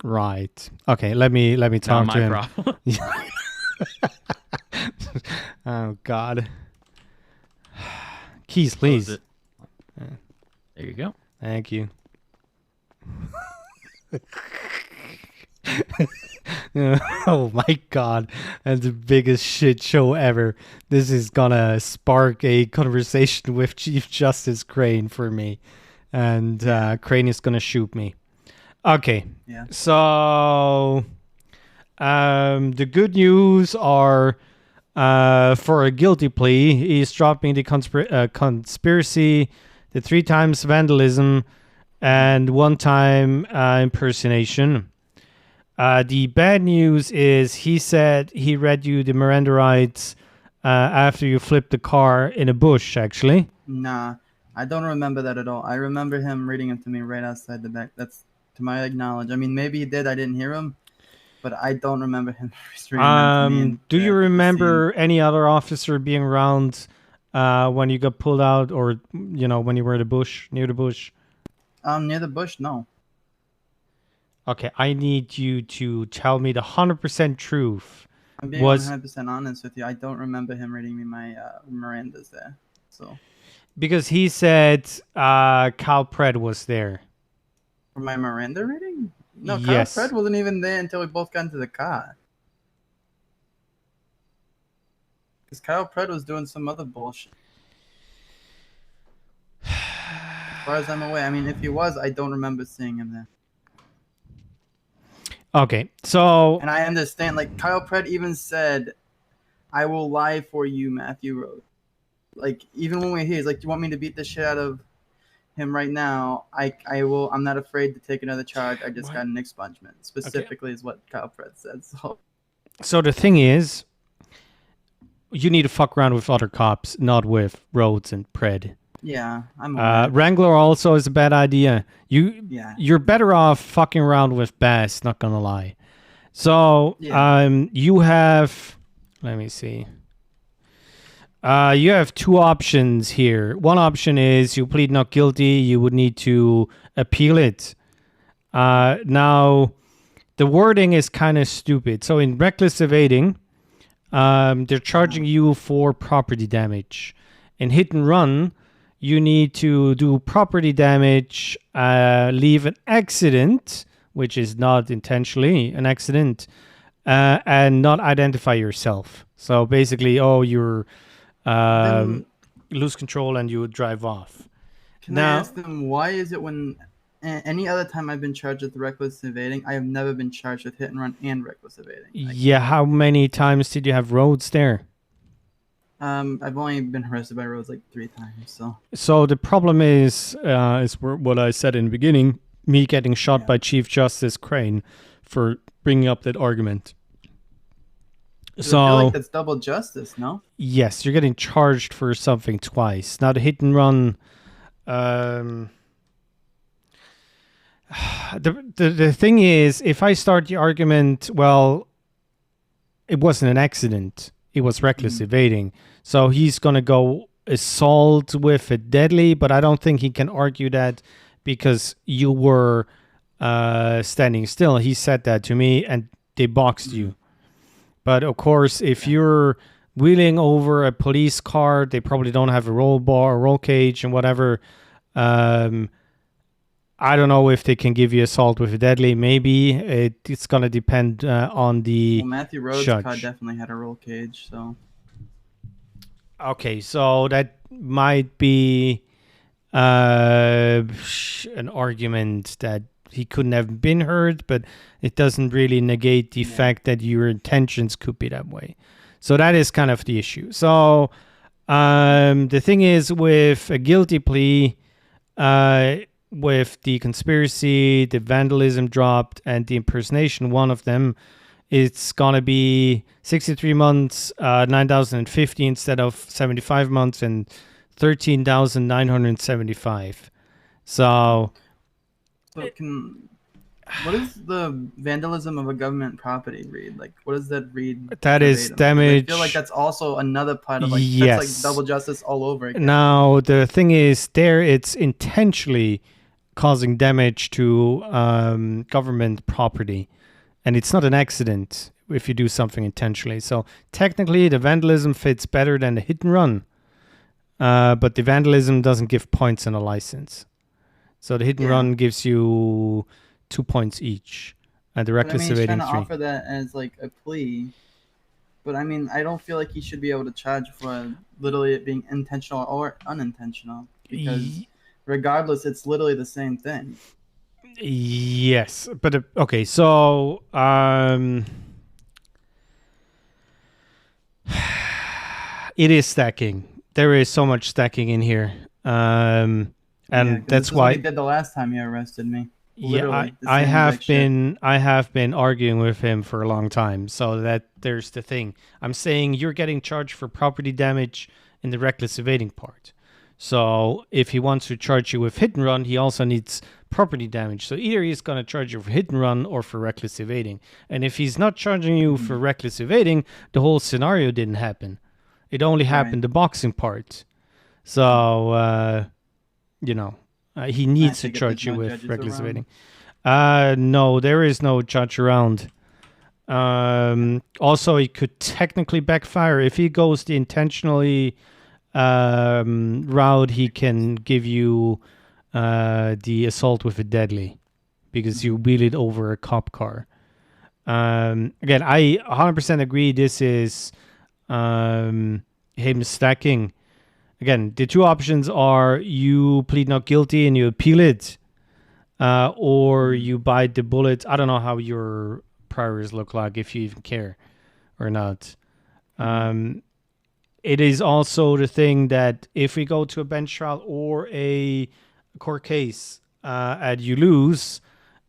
Right. Okay, let me talk Not to my him. problem. Oh God. Keys, please. There you go. Thank you. Oh my God, that's the biggest shit show ever. This is gonna spark a conversation with Chief Justice Crane for me, and Crane is gonna shoot me. Okay. Yeah. So the good news are for a guilty plea, he's dropping the conspiracy, the 3 times vandalism, and 1 time impersonation. The bad news is he said he read you the Miranda rights after you flipped the car in a bush, actually. Nah, I don't remember that at all. I remember him reading it to me right outside the back. That's to my knowledge. I mean, maybe he did. I didn't hear him, but I don't remember him reading that to me. Do you remember any other officer being around when you got pulled out, or when you were in the bush, near the bush? Near the bush, no. Okay, I need you to tell me the 100% truth. I'm being 100% honest with you. I don't remember him reading me my Mirandas there. So. Because he said Kyle Pred was there. For my Miranda reading? No, Yes. Kyle Pred wasn't even there until we both got into the car. Because Kyle Pred was doing some other bullshit. As far as I'm aware, I mean, if he was, I don't remember seeing him there. Okay, so... And I understand, like, Kyle Pred even said, I will lie for you, Matthew Rhodes. Like, even when we're here, he's like, do you want me to beat the shit out of him right now? I will. I'm not afraid to take another charge. I just got an expungement. Specifically is what Kyle Pred said. So the thing is, you need to fuck around with other cops, not with Rhodes and Pred. Yeah, I'm aware. Wrangler also is a bad idea. You're better off fucking around with Bass, not gonna lie. So you have, let me see. You have 2 options here. One option is you plead not guilty. You would need to appeal it. Now, the wording is kind of stupid. So in reckless evading, they're charging you for property damage. In hit and run, you need to do property damage, leave an accident, which is not intentionally an accident, and not identify yourself. So basically, you're Then lose control and you would drive off. can I ask them, why is it when any other time I've been charged with reckless evading, I have never been charged with hit and run and reckless evading? Yeah, how many times did you have roads there? I've only been arrested by roads like 3 times. So the problem is what I said in the beginning, me getting shot by Chief Justice Crane for bringing up that argument. So I feel like that's double justice, no? Yes, you're getting charged for something twice. Now the hit and run, the thing is, if I start the argument, well, it wasn't an accident. It was reckless evading. So he's going to go assault with a deadly, but I don't think he can argue that because you were standing still. He said that to me and they boxed you. But of course, if you're wheeling over a police car, they probably don't have a roll bar, a roll cage, and whatever. I don't know if they can give you assault with a deadly. Maybe it's gonna depend on the Matthew Rhodes' judge. car definitely had a roll cage, so. Okay, so that might be an argument that he couldn't have been hurt, but it doesn't really negate the fact that your intentions could be that way. So that is kind of the issue. So the thing is, with a guilty plea, with the conspiracy, the vandalism dropped, and the impersonation, one of them, it's gonna be 63 months, 9,050 instead of 75 months, and 13,975. So what does the vandalism of a government property read? Like, what does that read? That is damage. I feel like that's also another part of Yes. that's like double justice all over again. Now the thing is, there it's intentionally causing damage to government property, and it's not an accident if you do something intentionally. So technically, the vandalism fits better than the hit and run, but the vandalism doesn't give points on a license. So the hit and run gives you 2 points each, and the reckless evading 3. He's trying to offer that as like a plea, but I mean, I don't feel like he should be able to charge for literally it being intentional or unintentional, because regardless, it's literally the same thing. Yes, but okay, so it is stacking. There is so much stacking in here, and that's why he did the last time you arrested me. Yeah, I have been arguing with him for a long time. So that there's the thing. I'm saying you're getting charged for property damage in the reckless evading part. So if he wants to charge you with hit and run, he also needs property damage. So either he's going to charge you for hit and run or for reckless evading. And if he's not charging you for reckless evading, the whole scenario didn't happen. It only happened the boxing part. So, he needs to charge you with reckless evading. No, there is no judge around. Also, it could technically backfire. If he goes the intentionally route, he can give you the assault with a deadly because you wheel it over a cop car. Again, I 100% agree this is him stacking. Again, the two options are you plead not guilty and you appeal it, or you bite the bullet. I don't know how your priors look like, if you even care or not. It is also the thing that if we go to a bench trial or a court case and you lose,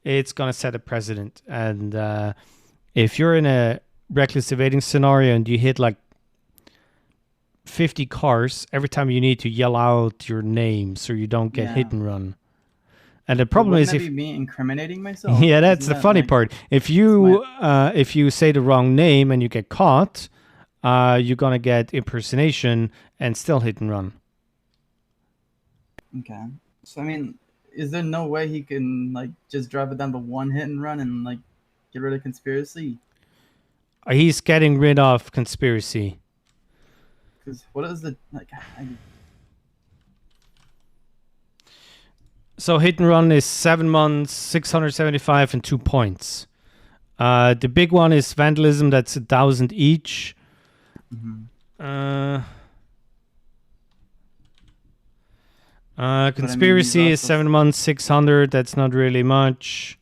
it's going to set a precedent. And if you're in a reckless evading scenario and you hit like 50 cars, every time you need to yell out your name so you don't get hit and run. And the problem is if me incriminating myself. Yeah, that's the funny part. If you say the wrong name and you get caught, you're gonna get impersonation and still hit and run. Okay. So I mean, is there no way he can like just drive it down to one hit and run and like get rid of conspiracy? He's getting rid of conspiracy. Because what is the like? So hit and run is 7 months, 675 and 2 points. The big one is vandalism. That's 1,000 each. Mm-hmm. Conspiracy is also 7 months, 600. That's not really much.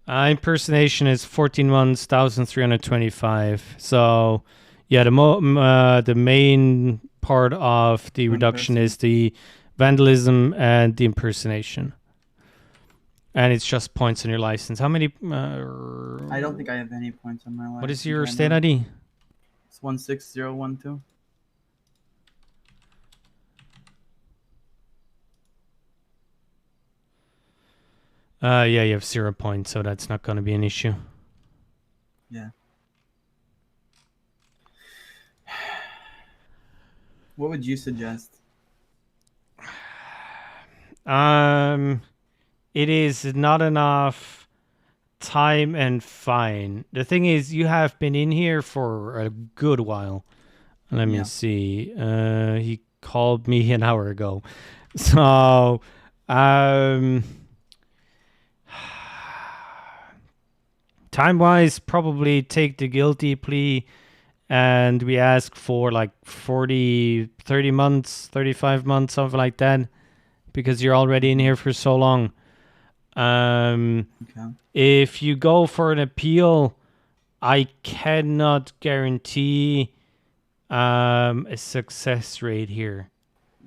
Impersonation is 14 months, 1,325. So, yeah, the main part of the reduction is the vandalism and the impersonation. And it's just points on your license. How many? I don't think I have any points on my license. What is your right state now. ID? It's 16012. Yeah, you have 0 points, so that's not going to be an issue. Yeah. What would you suggest? It is not enough time and fine. The thing is, you have been in here for a good while. Let me see. He called me an hour ago. So, time-wise, probably take the guilty plea, and we ask for like 30 months, 35 months, something like that, because you're already in here for so long. Okay. If you go for an appeal, I cannot guarantee a success rate here.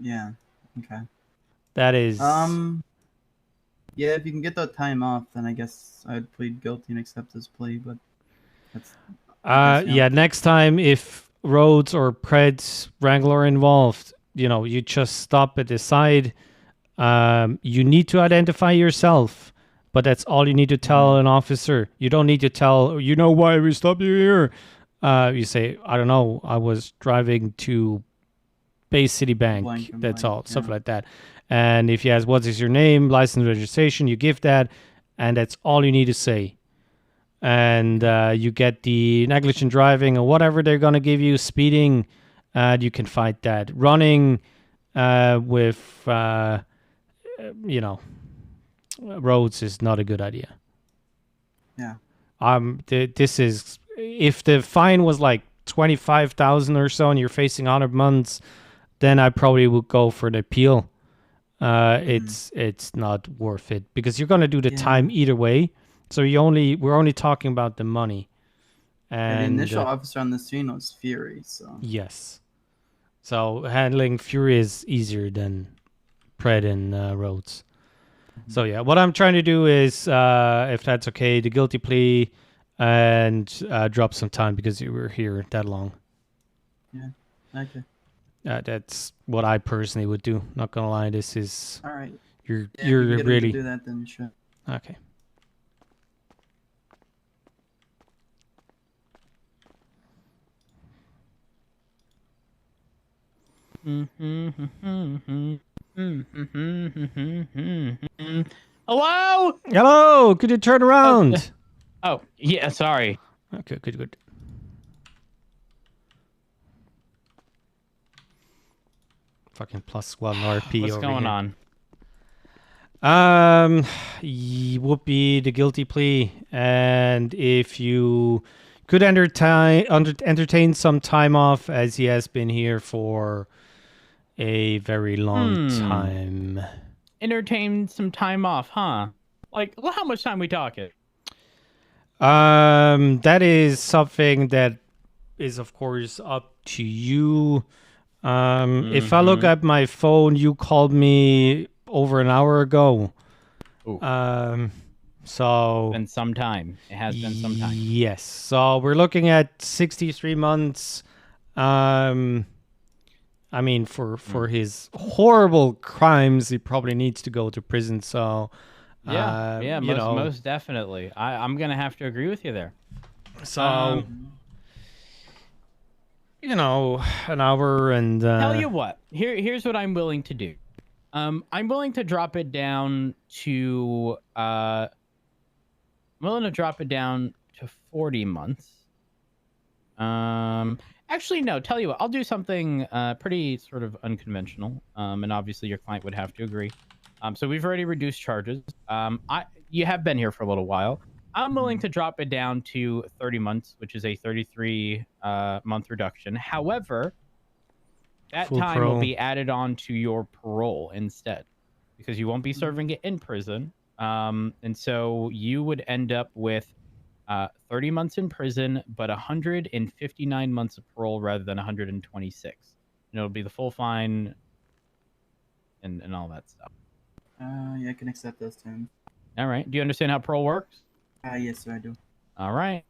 Yeah. Okay. That is Yeah, if you can get that time off, then I guess I'd plead guilty and accept his plea, but that's yeah, next time if Rhodes or Preds Wrangler are involved, you just stop at the side. You need to identify yourself, but that's all you need to tell an officer. You don't need to tell, why we stopped you here. You say, I don't know, I was driving to Bay City Bank. That's all, stuff like that. And if you ask, what is your name, license, registration, you give that, and that's all you need to say. And you get the negligent driving or whatever they're going to give you, speeding, you can fight that. Running with, roads is not a good idea. Yeah. This is, if the fine was like 25,000 or so and you're facing 100 months, then I probably would go for an appeal. It's not worth it because you're going to do the time either way. So we're only talking about the money. And the initial officer on the scene was Fury, so. Yes. So handling Fury is easier than Pred and Rhodes. So yeah, what I'm trying to do is, if that's okay, the guilty plea and drop some time because you were here that long. Yeah. Okay. That's what I personally would do. Not gonna lie, this is all right. You're if you get really to do that, then sure. Okay. Hello? Hello, could you turn around? Oh, yeah, sorry. Okay, good. Fucking +1 RP. What's over going here. on? Would be the guilty plea, and if you could entertain some time off, as he has been here for a very long time. Entertain some time off, huh? Like, how much time we talking? That is something that is, of course, up to you. If I look at my phone, you called me over an hour ago. Ooh. So Been some time. It has been some time. Yes. So we're looking at 63 months. I mean, for his horrible crimes, he probably needs to go to prison. So yeah, most definitely. I'm gonna have to agree with you there. So an hour and tell you what. Here's what I'm willing to do. I'm willing to drop it down to 40 months. Actually, Actually, no. Tell you what, I'll do something pretty sort of unconventional, and obviously your client would have to agree. So we've already reduced charges. You have been here for a little while. I'm willing to drop it down to 30 months, which is a 33 month reduction. However, that Full time will parole. be added on to your parole instead, because you won't be serving it in prison. And so you would end up with 30 months in prison, but 159 months of parole rather than 126. And it'll be the full fine and all that stuff. Yeah, I can accept those terms. All right. Do you understand how parole works? Yes, sir, I do. All right.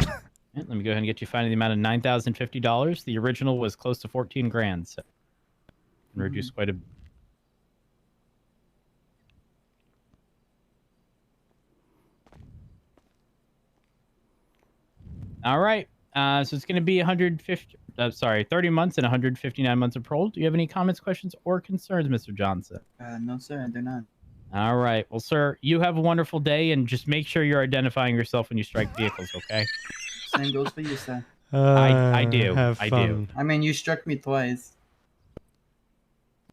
Yeah, let me go ahead and get you fined in the amount of $9,050. The original was close to 14 grand, so reduced quite a bit. All right. So it's going to be 30 months and 159 months of parole. Do you have any comments, questions, or concerns, Mr. Johnson? No, sir, I do not. All right. Well, sir, you have a wonderful day, and just make sure you're identifying yourself when you strike vehicles, okay? Same goes for you, sir. I do. Have I fun. do. I mean, you struck me twice.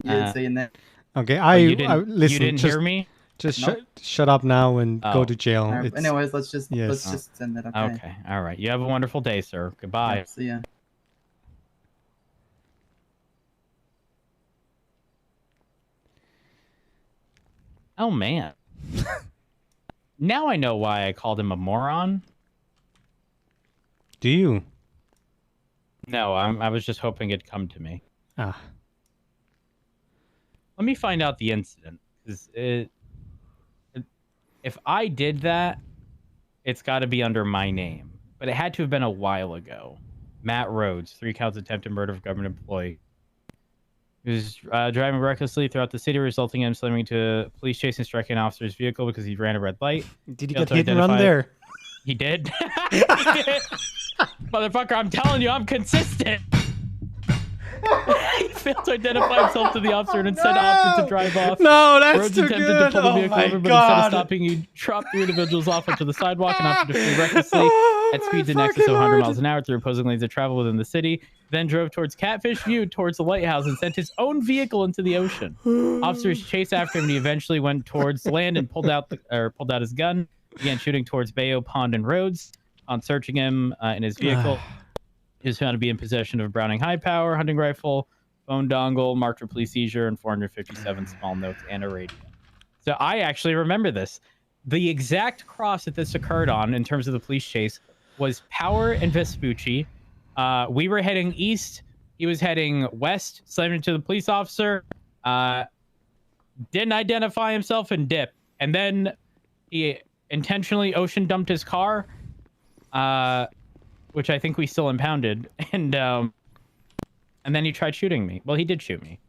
You didn't say that. Okay, You didn't, listen. you didn't just, hear me? Just Nope. shut up now and go Oh. to jail. Alright, It's- anyways, let's just Yes. send it. Okay. Okay. All right. You have a wonderful day, sir. Goodbye. See ya. Oh, man. Now I know why I called him a moron. Do you? No, I was just hoping it'd come to me. Ah, Let me find out the incident. 'Cause if I did that, it's got to be under my name. But it had to have been a while ago. Matt Rhodes, 3 counts attempted murder of government employee. He was driving recklessly throughout the city, resulting in him slamming into a police chase and striking an officer's vehicle because he ran a red light. did you Failed get to hit and run identify- there? He did. Motherfucker, I'm telling you, I'm consistent. He failed to identify himself to the officer and instead opted to drive off. No, that's Rhodes too attempted good. to pull the Oh vehicle my over, but instead of god. stopping, he dropped 3 individuals off onto the sidewalk and opted to flee recklessly Oh, at my speeds in excess of fucking 100 lord. miles an hour through opposing lanes of travel within the city, then drove towards Catfish View towards the lighthouse and sent his own vehicle into the ocean. Officers chased after him and he eventually went towards land and pulled out his gun, began shooting towards Bayo, Pond, and Rhodes. On searching him in his vehicle, he was found to be in possession of a Browning high power hunting rifle, phone dongle, marked for police seizure, and 457 small notes and a radio. So I actually remember this. The exact cross that this occurred on in terms of the police chase was Power and Vespucci. We were heading east. He was heading west, slammed into the police officer. Didn't identify himself and dipped. And then he intentionally ocean dumped his car, which I think we still impounded. And then he tried shooting me. Well, he did shoot me.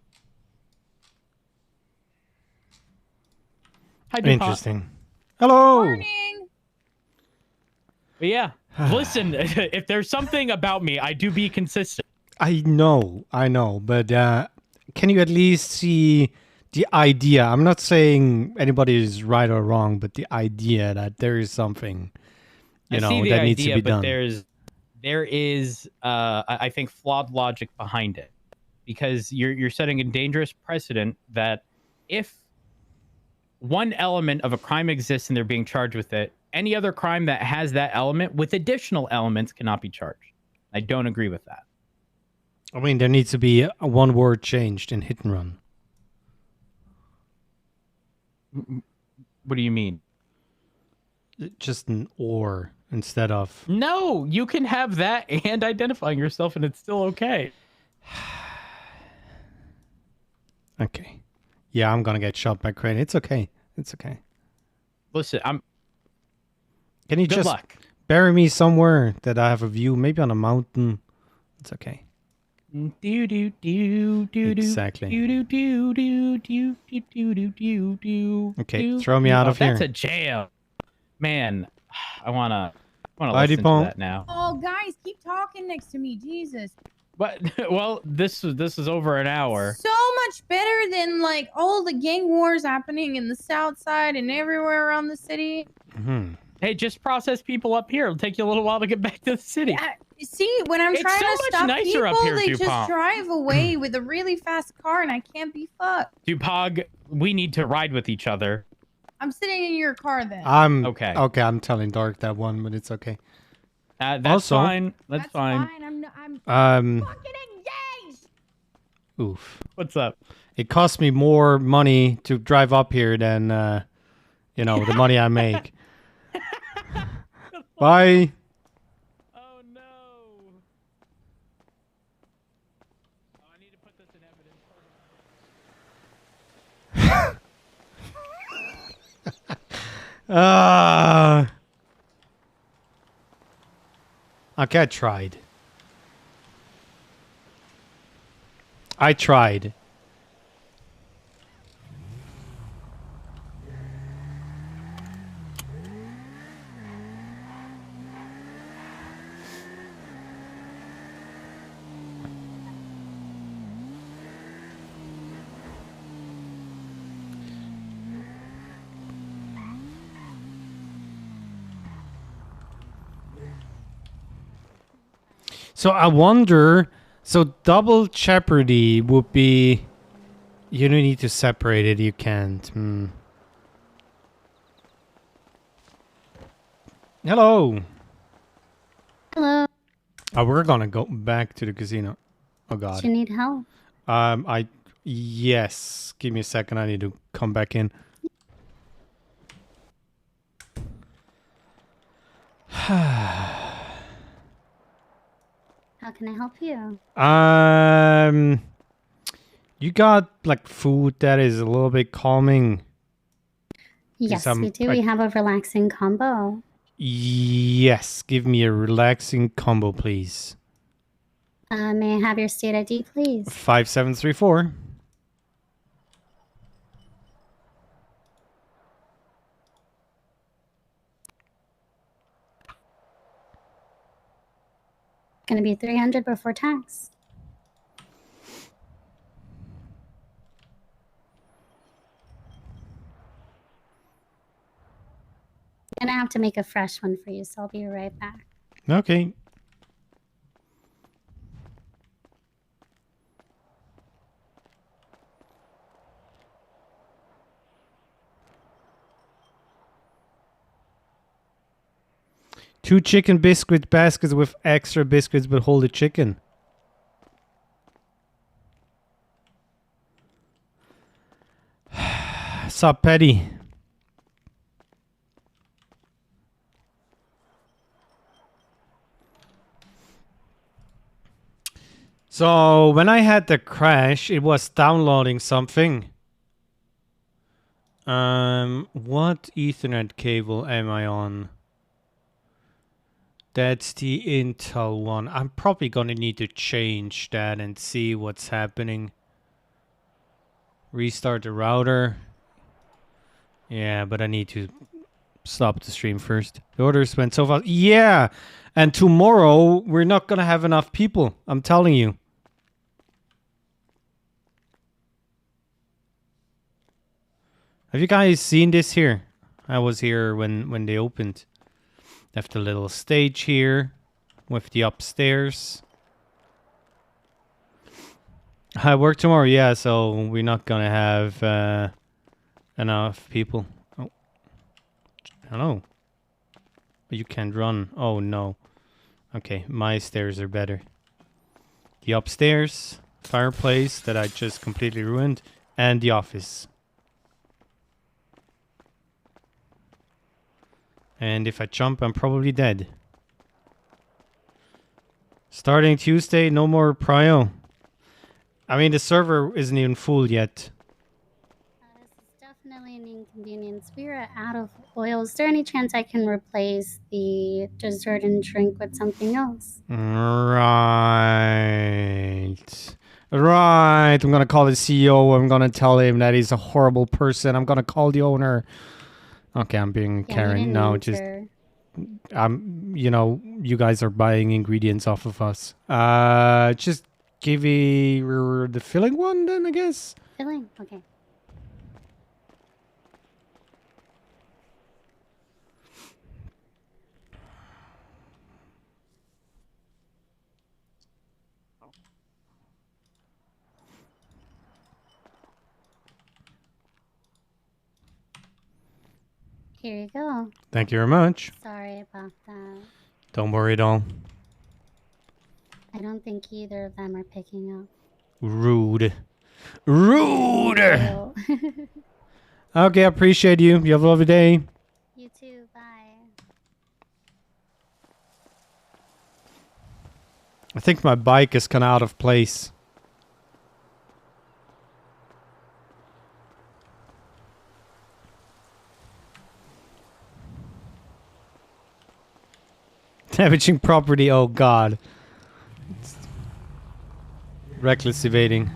Hi, DuPont. Interesting. Hello. Morning. But yeah, listen, if there's something about me, I do be consistent. I know, but can you at least see the idea? I'm not saying anybody is right or wrong, but the idea that there is something, I see the that idea, needs to be but done. there is I think flawed logic behind it, because you're setting a dangerous precedent that if one element of a crime exists and they're being charged with it, any other crime that has that element with additional elements cannot be charged. I don't agree with that. I mean, there needs to be one word changed in hit and run. What do you mean? Just an or instead of. No, you can have that and identifying yourself, and it's still okay. Okay. Yeah, I'm gonna get shot by Crane. It's okay. It's okay. Listen, Can you good just luck. bury me somewhere that I have a view? Maybe on a mountain. It's okay. Do do do do Exactly. do do do do do do do do do. Okay, throw me out of That's here. a jam, man. I wanna Bye, listen to DuPont. that now. Oh, guys, keep talking next to me. Jesus. But well, this is over an hour. So much better than like all the gang wars happening in the South Side and everywhere around the city. Hmm. Hey, just process people up here. It'll take you a little while to get back to the city. See, when I'm It's trying so to much stop nicer up people, here, they Dupont. just drive away with a really fast car, and I can't be fucked. Dupog, we need to ride with each other. I'm sitting in your car then. Okay. Okay, I'm telling Dark that one, but it's okay. That's Also- fine. That's fine. I'm fucking engaged. Oof. What's up? It costs me more money to drive up here than, you know, the money I make. Bye. Oh no. Oh, I need to put this in evidence. Okay, I tried. I tried. So I wonder, so double jeopardy would be, you don't need to separate it, you can't. Hello. Hello. Oh, we're gonna go back to the casino. Oh God. Do you need help? Yes. Give me a second. I need to come back in. How can I help you? You got like food that is a little bit calming. Yes, I'm- we do. I- We have a relaxing combo. Yes. Give me a relaxing combo, please. May I have your state ID, please? 5734. Gonna be 300 before tax. Gonna have to make a fresh one for you, so I'll be right back. Okay. Two chicken biscuit baskets with extra biscuits, but hold the chicken. Sup, Petty? So when I had the crash, it was downloading something. What Ethernet cable am I on? That's the Intel one. I'm probably gonna need to change that and see what's happening. Restart the router. Yeah, but I need to stop the stream first. The orders went so fast. Yeah, and tomorrow we're not gonna have enough people. I'm telling you. Have you guys seen this here? I was here when they opened. They have the little stage here with the upstairs. I work tomorrow, yeah, so we're not gonna have enough people. Oh, hello. But you can't run. Oh no. Okay, my stairs are better. The upstairs, fireplace that I just completely ruined, and the office. And if I jump, I'm probably dead. Starting Tuesday, no more prio. I mean, the server isn't even full yet. This is definitely an inconvenience. We are out of oil. Is there any chance I can replace the dessert and drink with something else? Right. Right. I'm going to call the CEO. I'm going to tell him that he's a horrible person. I'm going to call the owner. Okay, I'm being Yeah, Karen. you didn't No, just answer. you know, you guys are buying ingredients off of us. Just give me the filling one then, I guess. Filling? Okay. Here you go. Thank you very much. Sorry about that. Don't worry at all. I don't think either of them are picking up. Rude. Rude! Oh. Okay, I appreciate you. You have a lovely day. You too. Bye. I think my bike is kind of out of place. Damaging property, oh god. Reckless evading.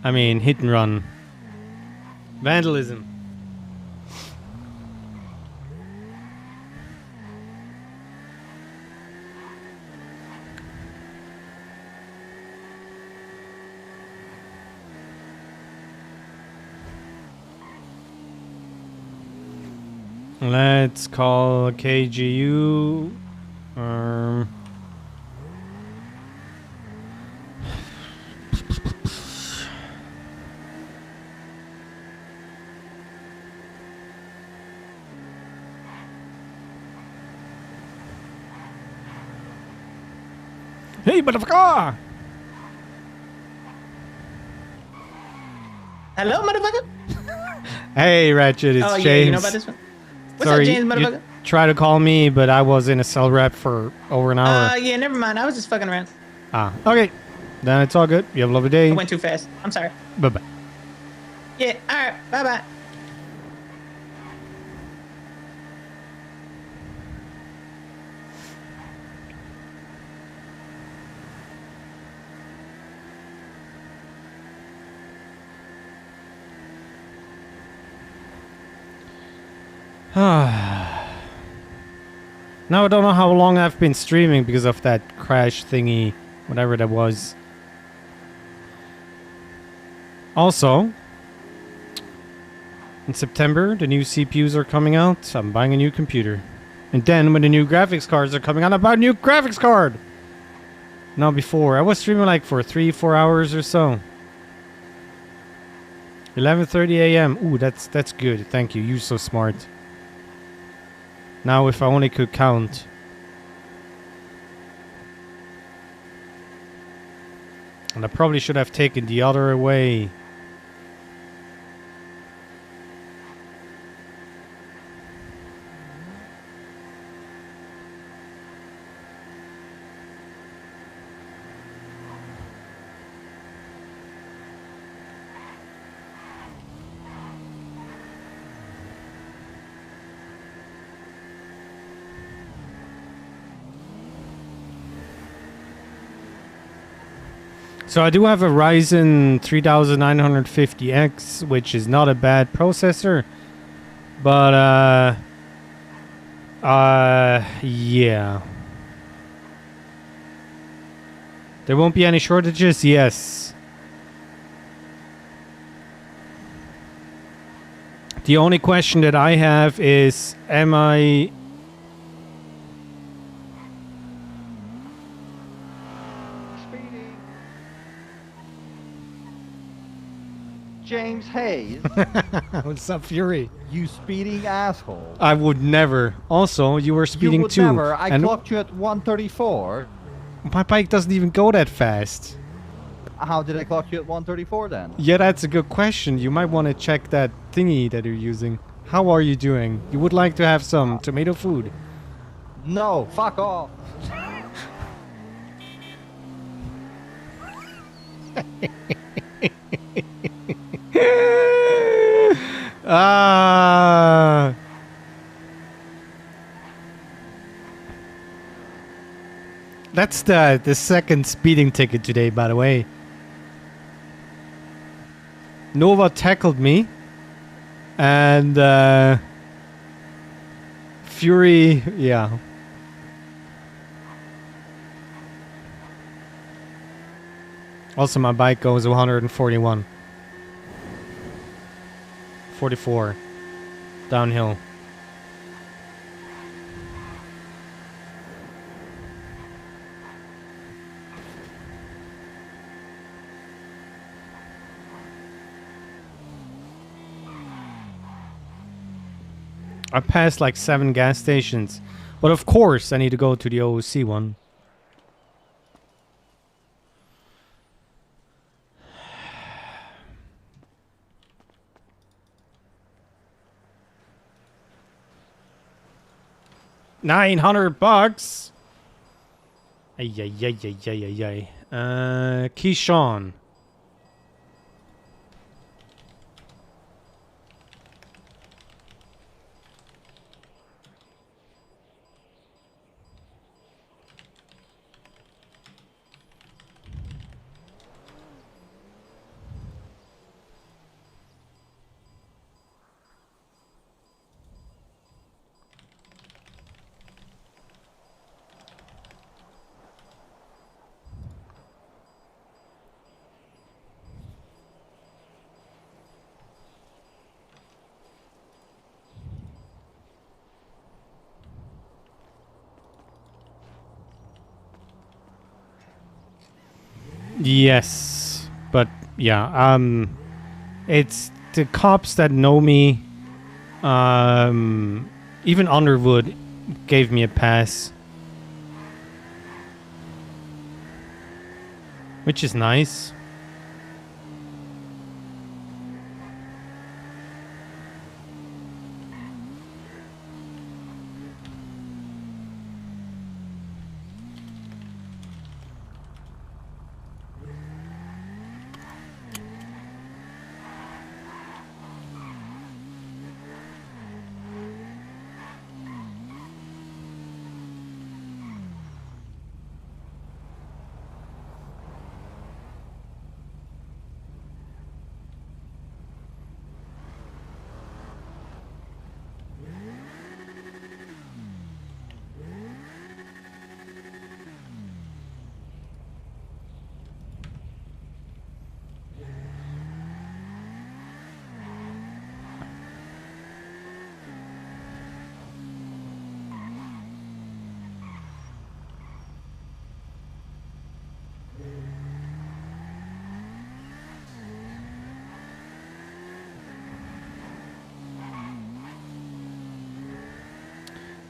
I mean, hit and run. Vandalism. Let's call KGU. Hey, motherfucker! Hello, motherfucker. Hey, Ratchet, it's James. Yeah, you know about this one? What's Sorry, up, James, you motherfucker? tried to call me, but I was in a cell rep for over an hour. Yeah, never mind. I was just fucking around. Okay. Then it's all good. You have a lovely day. I went too fast. I'm sorry. Bye-bye. Yeah, alright. Bye-bye. Now I don't know how long I've been streaming because of that crash thingy, whatever that was. Also, in September, the new CPUs are coming out. I'm buying a new computer. And then when the new graphics cards are coming out, I buy a new graphics card! Now before, I was streaming like for 3-4 hours or so. 11:30 a.m. Ooh, that's good. Thank you. You're so smart. Now if I only could count. And I probably should have taken the other way. So I do have a Ryzen 3950X, which is not a bad processor, but yeah. There won't be any shortages, yes. The only question that I have is, am I... James Haze. What's up, Fury? You speeding asshole. I would never. Also, you were speeding you would too. Never. I and clocked you at 134. my bike doesn't even go that fast. How did I clock you at 134 then? Yeah, that's a good question. You might want to check that thingy that you're using. How are you doing? You would like to have some tomato food. No, fuck off. That's the second speeding ticket today, by the way. Nova tackled me, and Fury, yeah. Also, my bike goes 141. 44. Downhill. I passed like 7 gas stations. But of course, I need to go to the OOC one. $900. Ay, ay, ay, ay, ay, ay, ay. Keyshawn. Yes, but yeah, it's the cops that know me. Even Underwood gave me a pass, which is nice.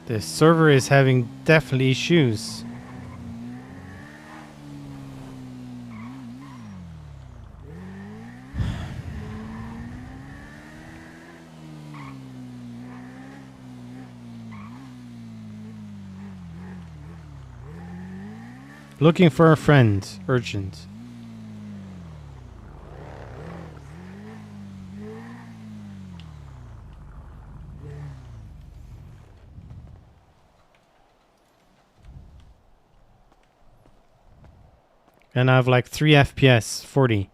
The server is having definitely issues. Looking for a friend. Urgent. And I have like 3 FPS, 40.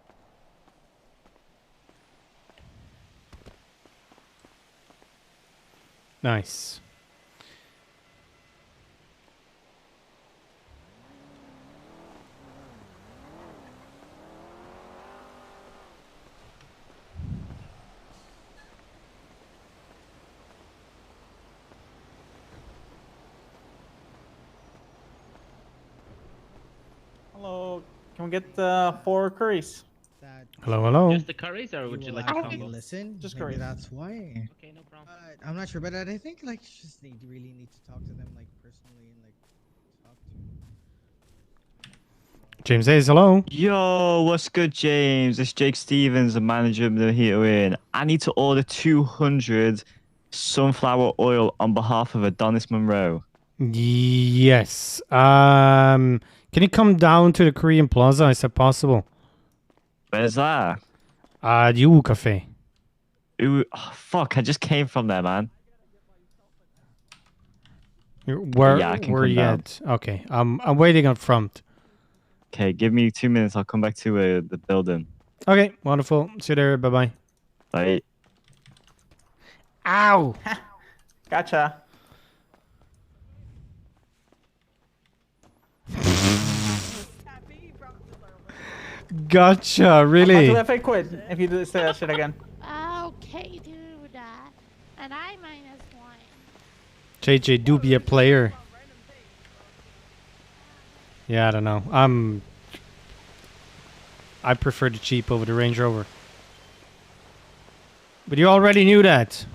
Nice. Hello, can we get 4 curries? Hello, hello. Just the curries, or would you like a combo? Listen, Just maybe curries. that's why. Okay, no problem. I'm not sure, but I think like you just really need to talk to them like personally and like talk to. James Hayes, hello. Yo, what's good, James? It's Jake Stevens, the manager of the Heater In. I need to order 200 sunflower oil on behalf of Adonis Monroe. Yes. Can you come down to the Korean Plaza? Is that possible? Where's that? The U Cafe. Ooh, oh, fuck, I just came from there, man. Where Yeah, I can where come you down. at? Okay. I'm waiting up front. Okay, give me 2 minutes. I'll come back to the building. Okay, wonderful. See you there. Bye-bye. Bye. Ow! Gotcha. Gotcha, I'll really? do FA quit if you say that shit again. Okay, dude. And I -1. JJ, do be a player. Yeah, I don't know. I prefer the Jeep over the Range Rover. But you already knew that.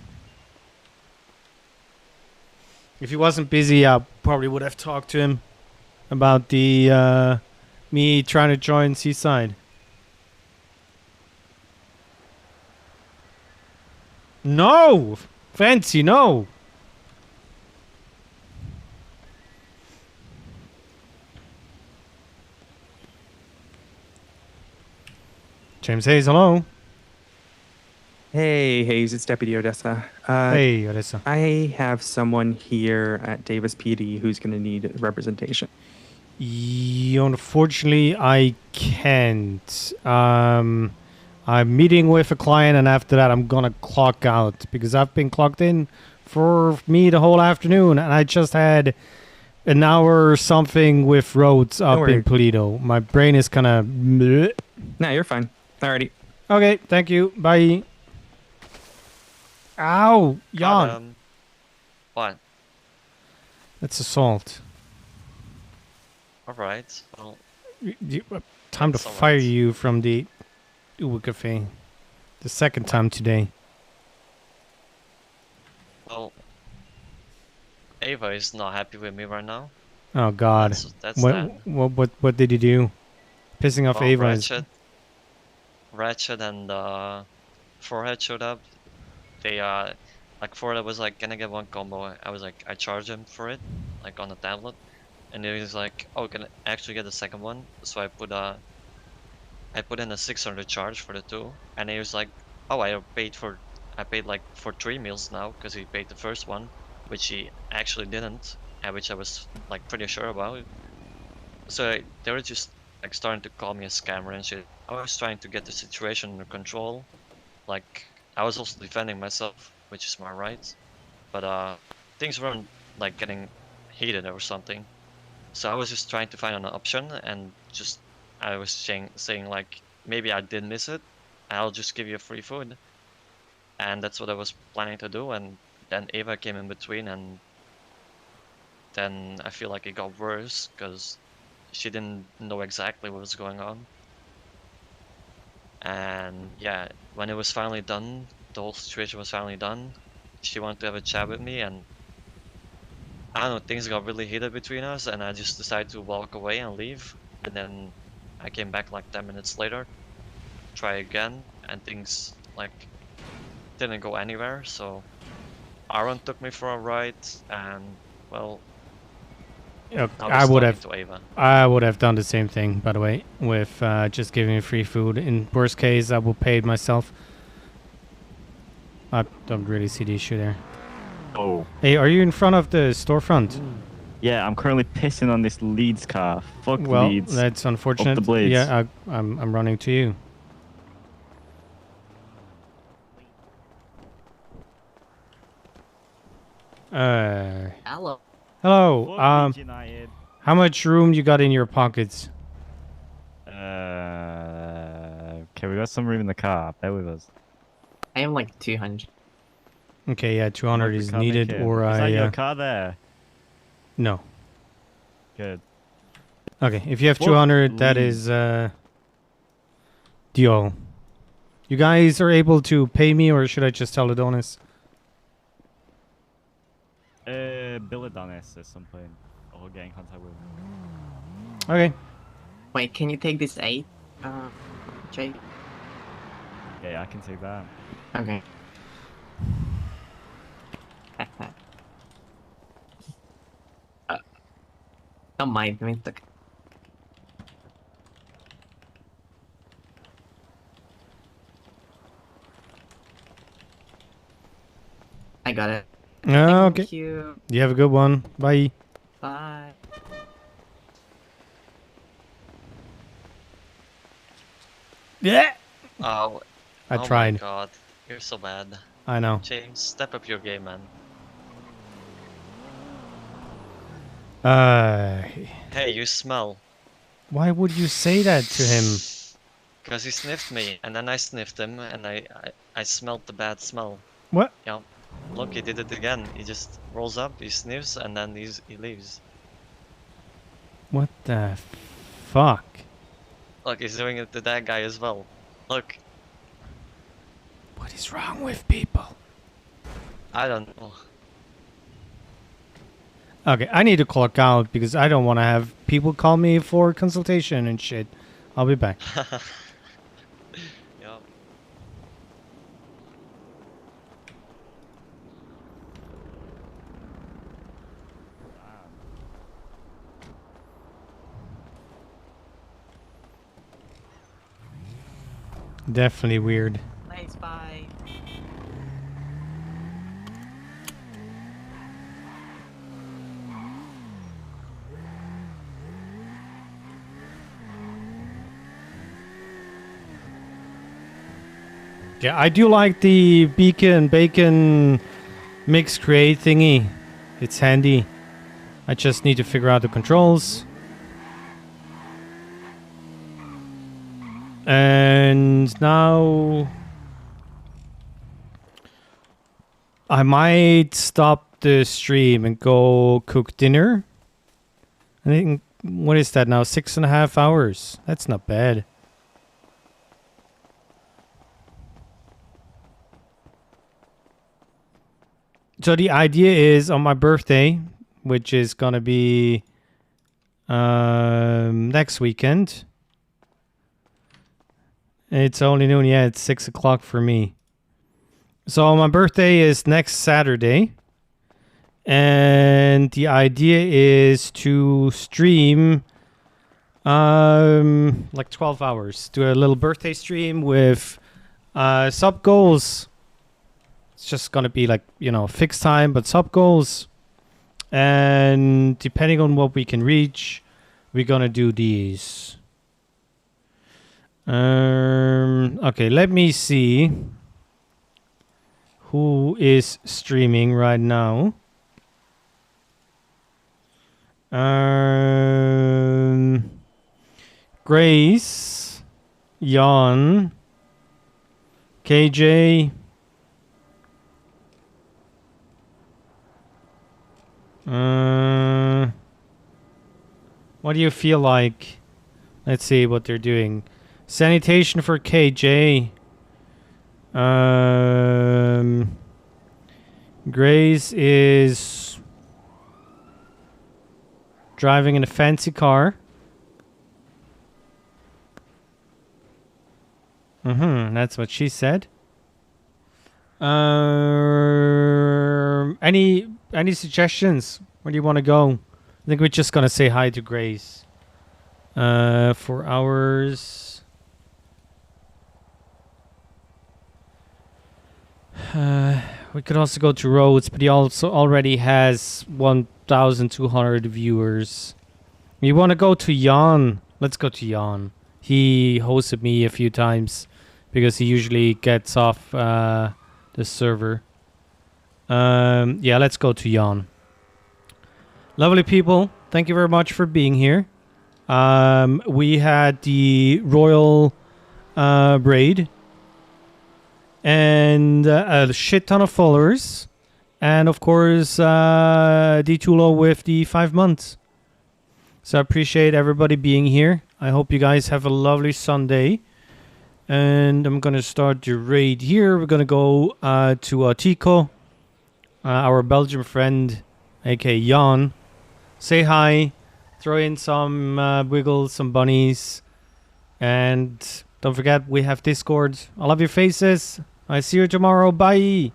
If he wasn't busy, I probably would have talked to him about the me trying to join Seaside. No! Fancy, no! James Hayes, hello. Hey, Haze, it's Deputy Odessa. Hey, Odessa. I have someone here at Davis PD who's going to need representation. Unfortunately, I can't. I'm meeting with a client, and after that, I'm gonna clock out because I've been clocked in for me the whole afternoon, and I just had an hour or something with roads up in Polito. My brain is kind of. No, you're fine. Alrighty. Okay, thank you. Bye. Ow, yawn. What? That's assault. All right. Well, Time to fire you from the Uwe Cafe. The second time today. well, Ava is not happy with me right now. Oh God. That's that. What did you do? Pissing off Well, Ava is. Ratchet and Forehead showed up. They like Forehead was like, "Can I get one combo?" I was like, I charged him for it, like on the tablet, and he was like, "Oh, can I actually get the second one?" So I put in a 600 charge for the two, and he was like, "Oh, I paid like for 3 meals now because he paid the first one, which he actually didn't, and which I was like pretty sure about." So they were just like starting to call me a scammer and shit. I was trying to get the situation under control. Like I was also defending myself, which is my right. But things weren't like getting heated or something. So I was just trying to find an option, and just I was saying like, maybe I did miss it. I'll just give you free food. And that's what I was planning to do, and then Ava came in between, and then I feel like it got worse because she didn't know exactly what was going on. And yeah, when it was finally done, the whole situation was finally done, she wanted to have a chat with me, and I don't know, things got really heated between us, and I just decided to walk away and leave. And then I came back like 10 minutes later, try again, and things like didn't go anywhere. So Aaron took me for a ride, and well, I would have done the same thing, by the way, with just giving me free food. In worst case, I will pay it myself. I don't really see the issue there. Oh. Hey, are you in front of the storefront? Yeah, I'm currently pissing on this Leeds car. Fuck well, Leeds. that's unfortunate. Up the blades. Yeah, I'm running to you. Hello. Hello. Fuck Leeds United. How much room you got in your pockets? Okay, we got some room in the car. Bear with us. I am like 200. Okay, yeah, 200 is needed, Is or that your car there? No. Good. Okay, if you have Fuck 200, that Leeds. is deal. You guys are able to pay me, or should I just tell Adonis? Bill Adonis at some point. Or get in contact with him. Okay. Wait, can you take this 8? Jake? Yeah, I can take that. Okay. Don't mind me. It's okay. I got it. Okay. Thank you. You have a good one. Bye. Bye. Yeah. Oh. I Oh tried. my god, you're so bad. I know. James, step up your game, man. Hey, you smell. Why would you say that to him? Because he sniffed me, and then I sniffed him, and I smelled the bad smell. What? Yeah. Look, he did it again. He just rolls up, he sniffs, and then he leaves. What the fuck? Look, he's doing it to that guy as well. Look. What is wrong with people? I don't know. Okay, I need to clock out because I don't want to have people call me for consultation and shit. I'll be back. Yep. Definitely weird. Nice, bye. Yeah, I do like the beacon bacon mix create thingy. It's handy. I just need to figure out the controls. And now I might stop the stream and go cook dinner. I think, what is that now? 6.5 hours. That's not bad. So the idea is on my birthday, which is gonna be next weekend. It's only noon. Yeah, it's 6 o'clock for me. So my birthday is next Saturday. And the idea is to stream like 12 hours. Do a little birthday stream with sub goals. It's just gonna be like, you know, fixed time, but sub goals. And depending on what we can reach, we're gonna do these. Okay, let me see who is streaming right now. Grace, Jan, KJ, what do you feel like? Let's see what they're doing. Sanitation for KJ. Grace is driving in a fancy car. That's what she said. Any suggestions? Where do you want to go? I think we're just gonna say hi to Grace. 4 hours. We could also go to Rhodes, but he also already has 1,200 viewers. You want to go to Jan? Let's go to Jan. He hosted me a few times because he usually gets off the server. Yeah, let's go to Jan. Lovely people, thank you very much for being here. We had the Royal Braid and a shit ton of followers, and of course D2Lo with the 5 months. So I appreciate everybody being here. I hope you guys have a lovely Sunday. And I'm gonna start the raid here. We're gonna go to Tico, our Belgian friend, aka Jan. Say hi, throw in some wiggles, some bunnies, and don't forget we have Discord. I love your faces. I see you tomorrow. Bye.